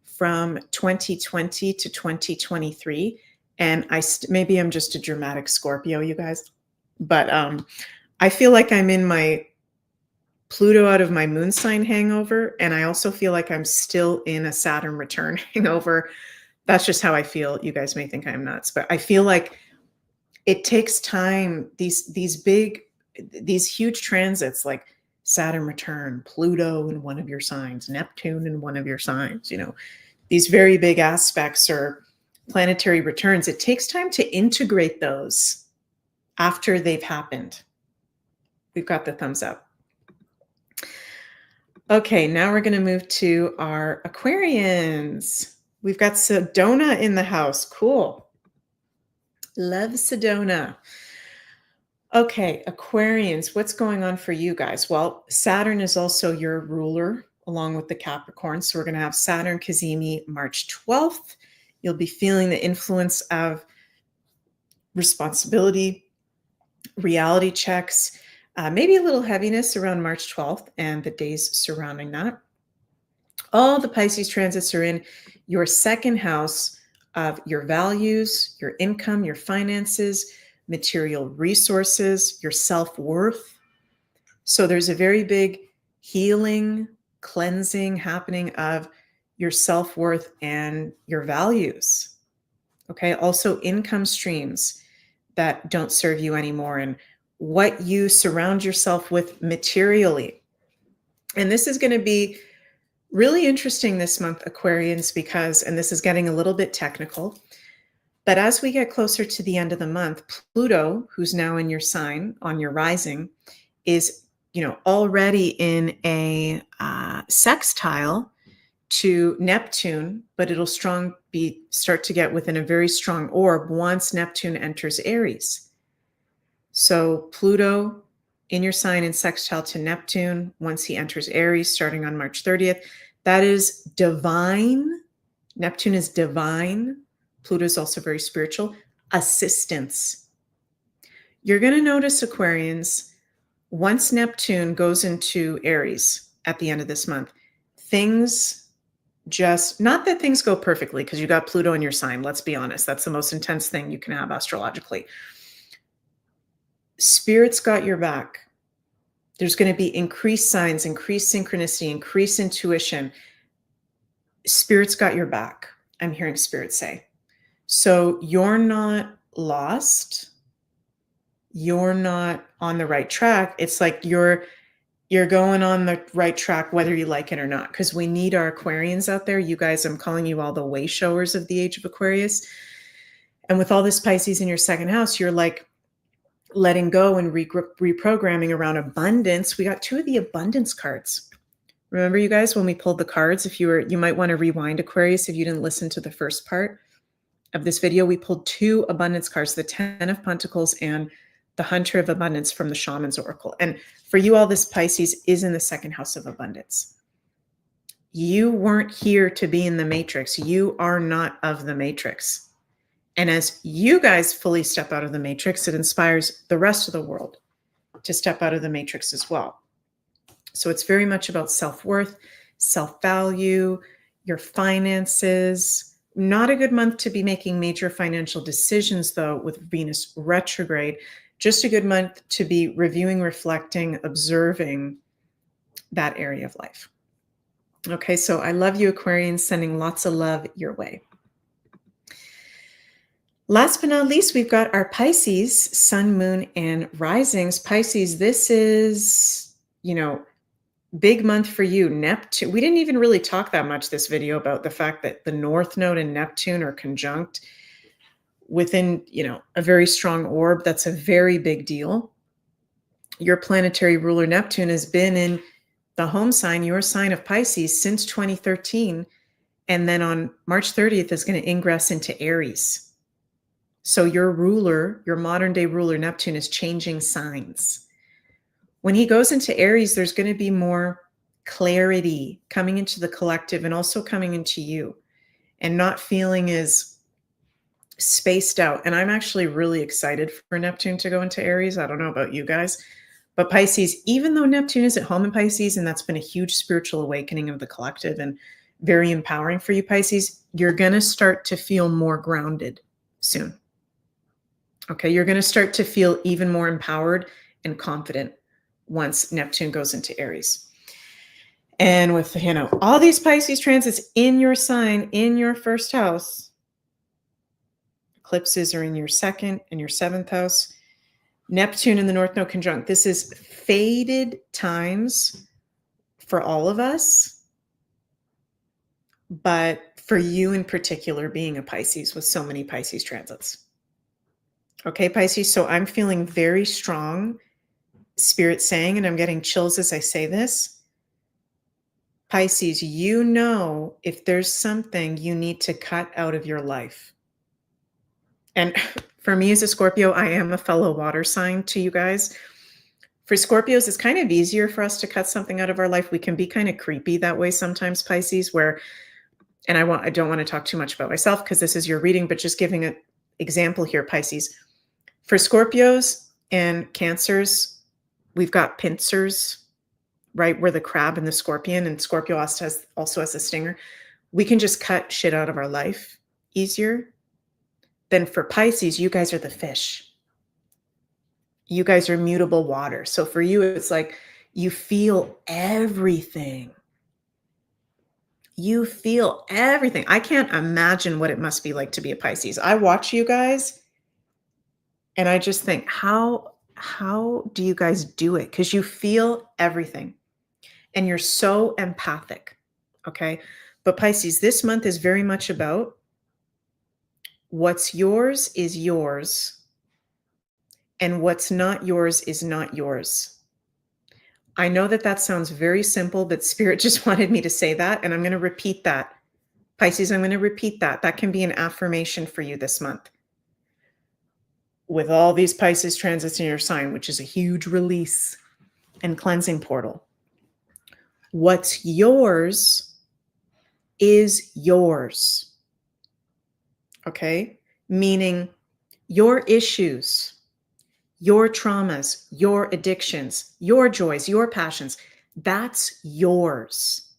from 2020 to 2023. And maybe I'm just a dramatic Scorpio, you guys. But I feel like I'm in my Pluto out of my moon sign hangover. And I also feel like I'm still in a Saturn return hangover. That's just how I feel. You guys may think I'm nuts, but I feel like it takes time. These huge transits like Saturn return, Pluto in one of your signs, Neptune in one of your signs, these very big aspects or planetary returns. It takes time to integrate those after they've happened. We've got the thumbs up. Okay, now we're going to move to our Aquarians. We've got Sedona in the house. Cool. Love Sedona. Okay, Aquarians, what's going on for you guys? Well, Saturn is also your ruler along with the Capricorn. So we're going to have Saturn cazimi March 12th. You'll be feeling the influence of responsibility, reality checks, maybe a little heaviness around March 12th and the days surrounding that. All the Pisces transits are in your 2nd house of your values, your income, your finances, material resources, your self-worth. So there's a very big healing, cleansing happening of your self-worth and your values. Okay, also income streams that don't serve you anymore and what you surround yourself with materially. And this is going to be really interesting this month, Aquarians, because, and this is getting a little bit technical, but as we get closer to the end of the month, Pluto, who's now in your sign on your rising, is, already in a sextile to Neptune, but it'll start to get within a very strong orb once Neptune enters Aries. So Pluto in your sign in sextile to Neptune once he enters Aries, starting on March 30th. That is divine. Neptune is divine. Pluto is also very spiritual. Assistance. You're going to notice, Aquarians, once Neptune goes into Aries at the end of this month, things just, not that things go perfectly because you got Pluto in your sign. Let's be honest. That's the most intense thing you can have astrologically. Spirit's got your back. There's going to be increased signs, increased synchronicity, increased intuition. Spirit's got your back. I'm hearing Spirit say. So you're not lost. You're not on the right track. It's like you're You're going on the right track, whether you like it or not, because we need our Aquarians out there. You guys, I'm calling you all the way showers of the age of Aquarius. And with all this Pisces in your second house, you're like letting go and reprogramming around abundance. We got 2 of the abundance cards. Remember, you guys, when we pulled the cards, you might want to rewind, Aquarius, if you didn't listen to the first part of this video. We pulled 2 abundance cards, the 10 of Pentacles and the Hunter of Abundance from the Shaman's Oracle. And for you all, this Pisces is in the second house of abundance. You weren't here to be in the matrix. You are not of the matrix. And as you guys fully step out of the matrix, it inspires the rest of the world to step out of the matrix as well. So it's very much about self-worth, self-value, your finances. Not a good month to be making major financial decisions, though, with Venus retrograde. Just a good month to be reviewing, reflecting, observing that area of life. Okay, so I love you, Aquarians, sending lots of love your way. Last but not least, we've got our Pisces, Sun, Moon, and Risings. Pisces, this is, big month for you. Neptune, we didn't even really talk that much this video about the fact that the North Node and Neptune are conjunct within, a very strong orb. That's a very big deal. Your planetary ruler, Neptune, has been in the home sign, your sign of Pisces, since 2013. And then on March 30th is going to ingress into Aries. So your ruler, your modern day ruler, Neptune, is changing signs. When he goes into Aries, there's going to be more clarity coming into the collective and also coming into you, and not feeling as spaced out. And I'm actually really excited for Neptune to go into Aries. I don't know about you guys, but Pisces, even though Neptune is at home in Pisces, and that's been a huge spiritual awakening of the collective and very empowering for you, Pisces, you're going to start to feel more grounded soon. Okay, you're going to start to feel even more empowered and confident once Neptune goes into Aries. And with, all these Pisces transits in your sign, in your first house, eclipses are in your second and your 7th house, Neptune in the North Node conjunct. This is faded times for all of us, but for you in particular, being a Pisces with so many Pisces transits. Okay, Pisces, so I'm feeling very strong, Spirit saying, and I'm getting chills as I say this, Pisces, if there's something you need to cut out of your life. And for me as a Scorpio, I am a fellow water sign to you guys. For Scorpios, it's kind of easier for us to cut something out of our life. We can be kind of creepy that way sometimes, Pisces, and I don't want to talk too much about myself because this is your reading, but just giving an example here, Pisces. For Scorpios and Cancers, we've got pincers, right? Where the crab and the scorpion, and Scorpio also has a stinger. We can just cut shit out of our life easier. Then for Pisces, you guys are the fish. You guys are mutable water. So for you, it's like you feel everything. You feel everything. I can't imagine what it must be like to be a Pisces. I watch you guys and I just think, how do you guys do it? Because you feel everything and you're so empathic. Okay. But Pisces, this month is very much about what's yours is yours and what's not yours is not yours. I know that sounds very simple, but Spirit just wanted me to say that. And I'm going to repeat that. Pisces, I'm going to repeat that. That can be an affirmation for you this month. With all these Pisces transits in your sign, which is a huge release and cleansing portal. What's yours is yours. Okay? Meaning your issues, your traumas, your addictions, your joys, your passions, that's yours.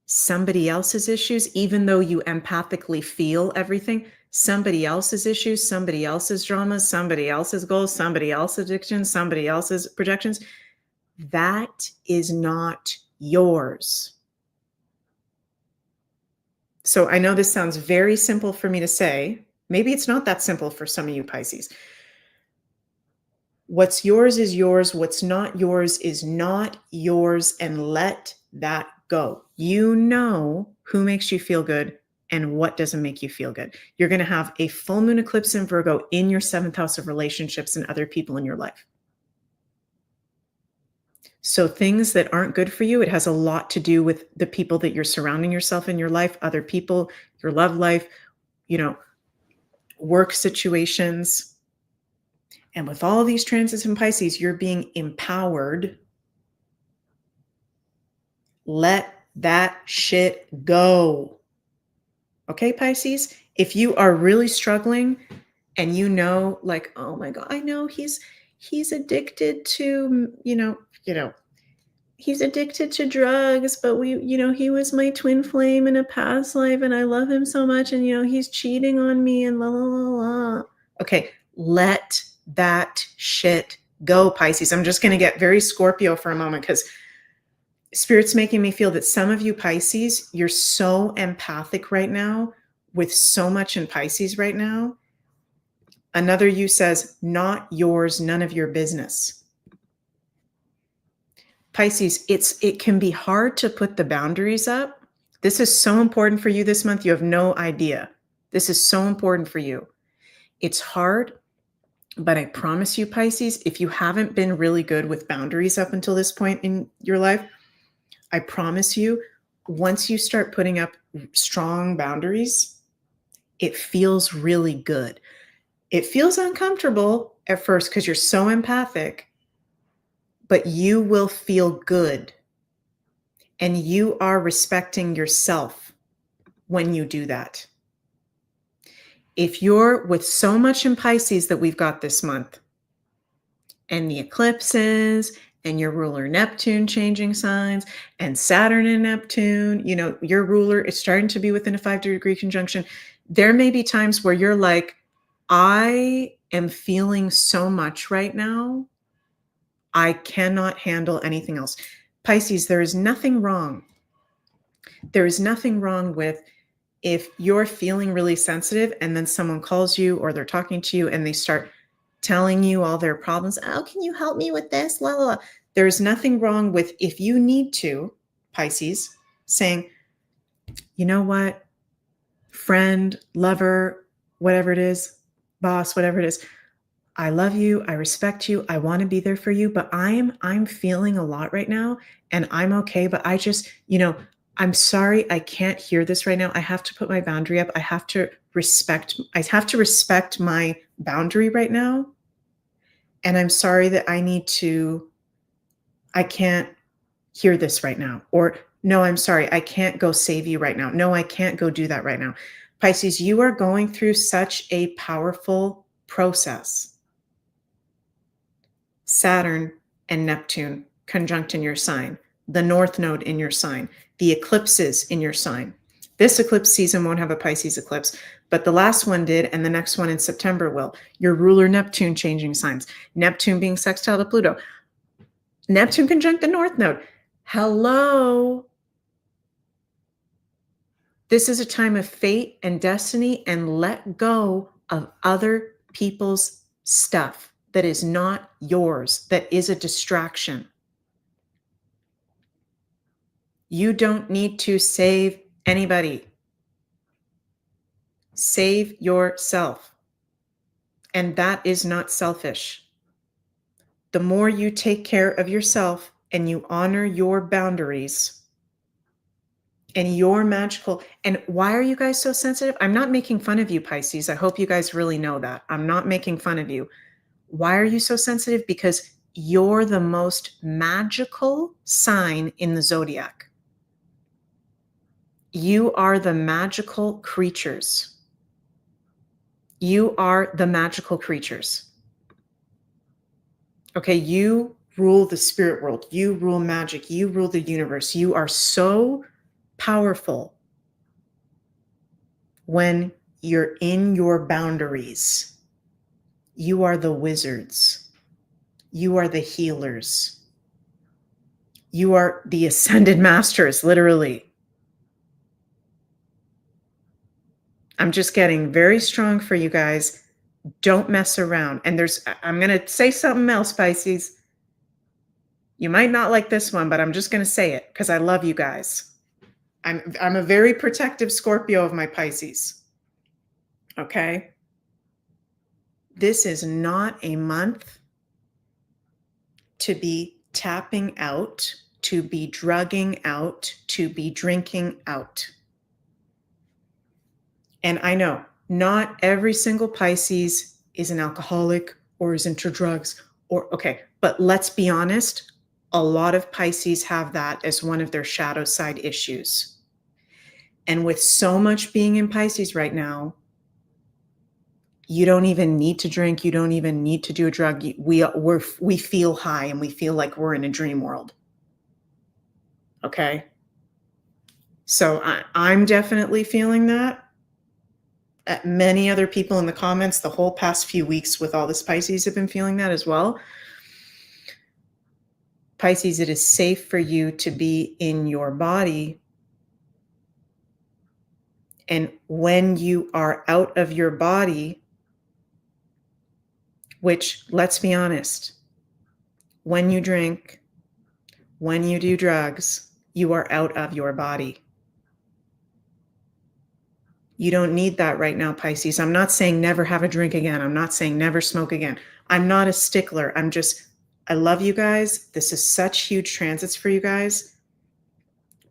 Somebody else's issues, even though you empathically feel everything, somebody else's issues, somebody else's dramas, somebody else's goals, somebody else's addictions, somebody else's projections, that is not yours. So I know this sounds very simple for me to say. Maybe it's not that simple for some of you Pisces. What's yours is yours. What's not yours is not yours. And let that go. You know who makes you feel good and what doesn't make you feel good. You're going to have a full moon eclipse in Virgo in your 7th house of relationships and other people in your life. So things that aren't good for you, it has a lot to do with the people that you're surrounding yourself in your life, other people, your love life, work situations. And with all these transits in Pisces, you're being empowered. Let that shit go. Okay, Pisces? If you are really struggling and like, oh my God, I know he's addicted to, he's addicted to drugs, but he was my twin flame in a past life and I love him so much. And, he's cheating on me and la, la, la, la. Okay. Let that shit go, Pisces. I'm just going to get very Scorpio for a moment because Spirit's making me feel that some of you Pisces, you're so empathic right now with so much in Pisces right now. Another you says, not yours, none of your business. Pisces, it can be hard to put the boundaries up. This is so important for you this month. You have no idea. This is so important for you. It's hard, but I promise you, Pisces, if you haven't been really good with boundaries up until this point in your life, I promise you, once you start putting up strong boundaries, it feels really good. It feels uncomfortable at first because you're so empathic, but you will feel good. And you are respecting yourself when you do that. If you're with so much in Pisces that we've got this month, and the eclipses, and your ruler Neptune changing signs, and Saturn and Neptune, your ruler is starting to be within a 5-degree conjunction. There may be times where you're like, I am feeling so much right now. I cannot handle anything else. Pisces, there is nothing wrong. There is nothing wrong with if you're feeling really sensitive and then someone calls you or they're talking to you and they start telling you all their problems. Oh, can you help me with this? La, la, la. There's nothing wrong with, if you need to, Pisces, saying, you know what, friend, lover, whatever it is, boss, whatever it is, I love you. I respect you. I want to be there for you, but I'm feeling a lot right now and I'm okay. But I just, I'm sorry. I can't hear this right now. I have to put my boundary up. I have to respect my boundary right now. And I'm sorry that I can't hear this right now. Or no, I'm sorry. I can't go save you right now. No, I can't go do that right now. Pisces, you are going through such a powerful process. Saturn and Neptune conjunct in your sign, the North Node in your sign, the eclipses in your sign. This eclipse season won't have a Pisces eclipse, but the last one did, and the next one in September will. Your ruler Neptune changing signs. Neptune being sextile to Pluto. Neptune conjunct the North Node. Hello. This is a time of fate and destiny, and let go of other people's stuff that is not yours, that is a distraction. You don't need to save anybody. Save yourself. And that is not selfish. The more you take care of yourself and you honor your boundaries and your magical, and why are you guys so sensitive? I'm not making fun of you, Pisces. I hope you guys really know that. I'm not making fun of you. Why are you so sensitive? Because you're the most magical sign in the zodiac. You are the magical creatures. You are the magical creatures. Okay, you rule the spirit world. You rule magic. You rule the universe. You are so powerful when you're in your boundaries. You are the wizards. You are the healers. You are the ascended masters, literally. I'm just getting very strong for you guys. Don't mess around. And I'm going to say something else, Pisces. You might not like this one, but I'm just going to say it because I love you guys. I'm a very protective Scorpio of my Pisces. Okay? This is not a month to be tapping out, to be drugging out, to be drinking out. And I know not every single Pisces is an alcoholic or is into drugs okay, but let's be honest, a lot of Pisces have that as one of their shadow side issues. And with so much being in Pisces right now, you don't even need to drink. You don't even need to do a drug. We feel high and we feel like we're in a dream world. Okay. So I'm definitely feeling that. Many other people in the comments the whole past few weeks with all this Pisces have been feeling that as well. Pisces, it is safe for you to be in your body. And when you are out of your body, which, let's be honest, when you drink, when you do drugs, you are out of your body. You don't need that right now, Pisces. I'm not saying never have a drink again. I'm not saying never smoke again. I'm not a stickler. I love you guys. This is such huge transits for you guys.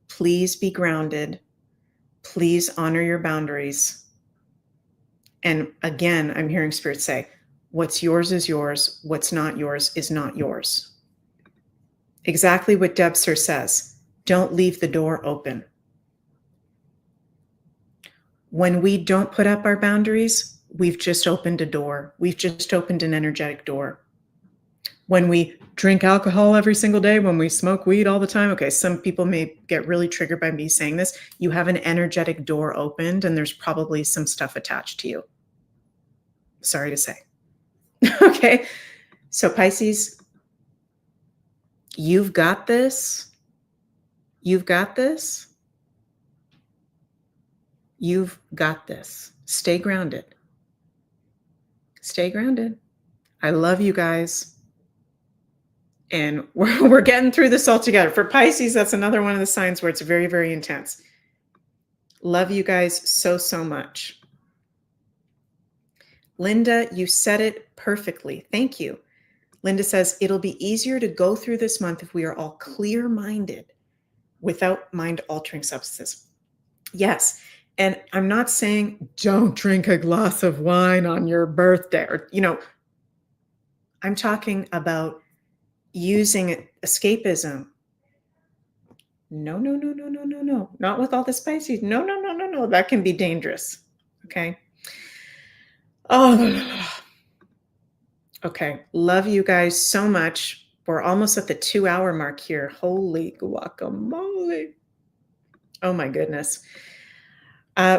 Please be grounded. Please honor your boundaries. And again, I'm hearing Spirit say, what's yours is yours. What's not yours is not yours. Exactly what Debster says. Don't leave the door open. When we don't put up our boundaries, we've just opened a door. We've just opened an energetic door. When we drink alcohol every single day, when we smoke weed all the time, okay, some people may get really triggered by me saying this. You have an energetic door opened and there's probably some stuff attached to you. Sorry to say. Okay, so Pisces, you've got this. You've got this. You've got this. Stay grounded. Stay grounded. I love you guys. And we're getting through this all together. For Pisces, that's another one of the signs where it's very, very intense. Love you guys so, so much. Linda, you said it perfectly. Thank you. Linda says, it'll be easier to go through this month if we are all clear-minded without mind-altering substances. Yes. And I'm not saying don't drink a glass of wine on your birthday or, I'm talking about using escapism. No. Not with all the Pisces. No. That can be dangerous. Okay. Oh, okay. Love you guys so much. We're almost at the 2-hour mark here. Holy guacamole. Oh my goodness.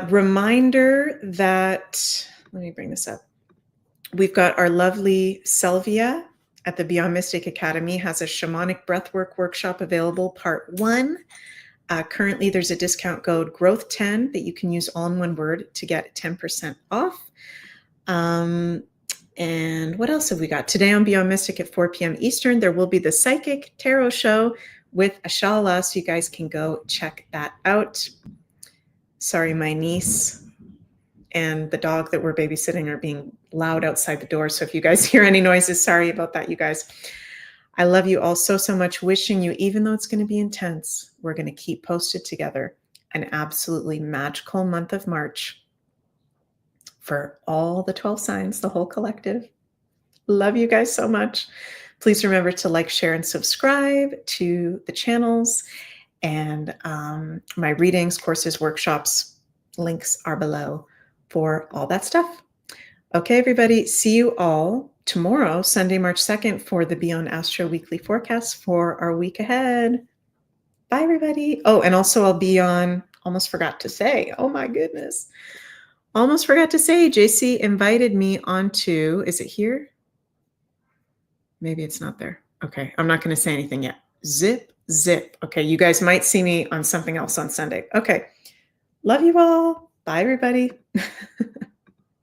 Reminder that, let me bring this up. We've got our lovely Selvia at the Beyond Mystic Academy has a shamanic breathwork workshop available, part 1. Currently, there's a discount code growth10 that you can use all in one word to get 10% off. And what else have we got? Today on Beyond Mystic at 4 p.m. Eastern, there will be the Psychic Tarot Show with Ashala, so you guys can go check that out. Sorry, my niece and the dog that we're babysitting are being loud outside the door. So if you guys hear any noises, sorry about that, you guys. I love you all so, so much. Wishing you, even though it's going to be intense, we're going to keep posted together an absolutely magical month of March for all the 12 signs, the whole collective. Love you guys so much. Please remember to like, share, and subscribe to the channels. And my readings, courses, workshops, links are below for all that stuff. Okay, everybody, see you all tomorrow, Sunday, March 2nd, for the Beyond Astro Weekly Forecast for our week ahead. Bye, everybody. Oh, and also I'll be on, almost forgot to say, oh my goodness. Almost forgot to say, JC invited me onto, is it here? Maybe it's not there. Okay, I'm not going to say anything yet. Zip. Okay, you guys might see me on something else on Sunday. Okay, love you all. Bye, everybody.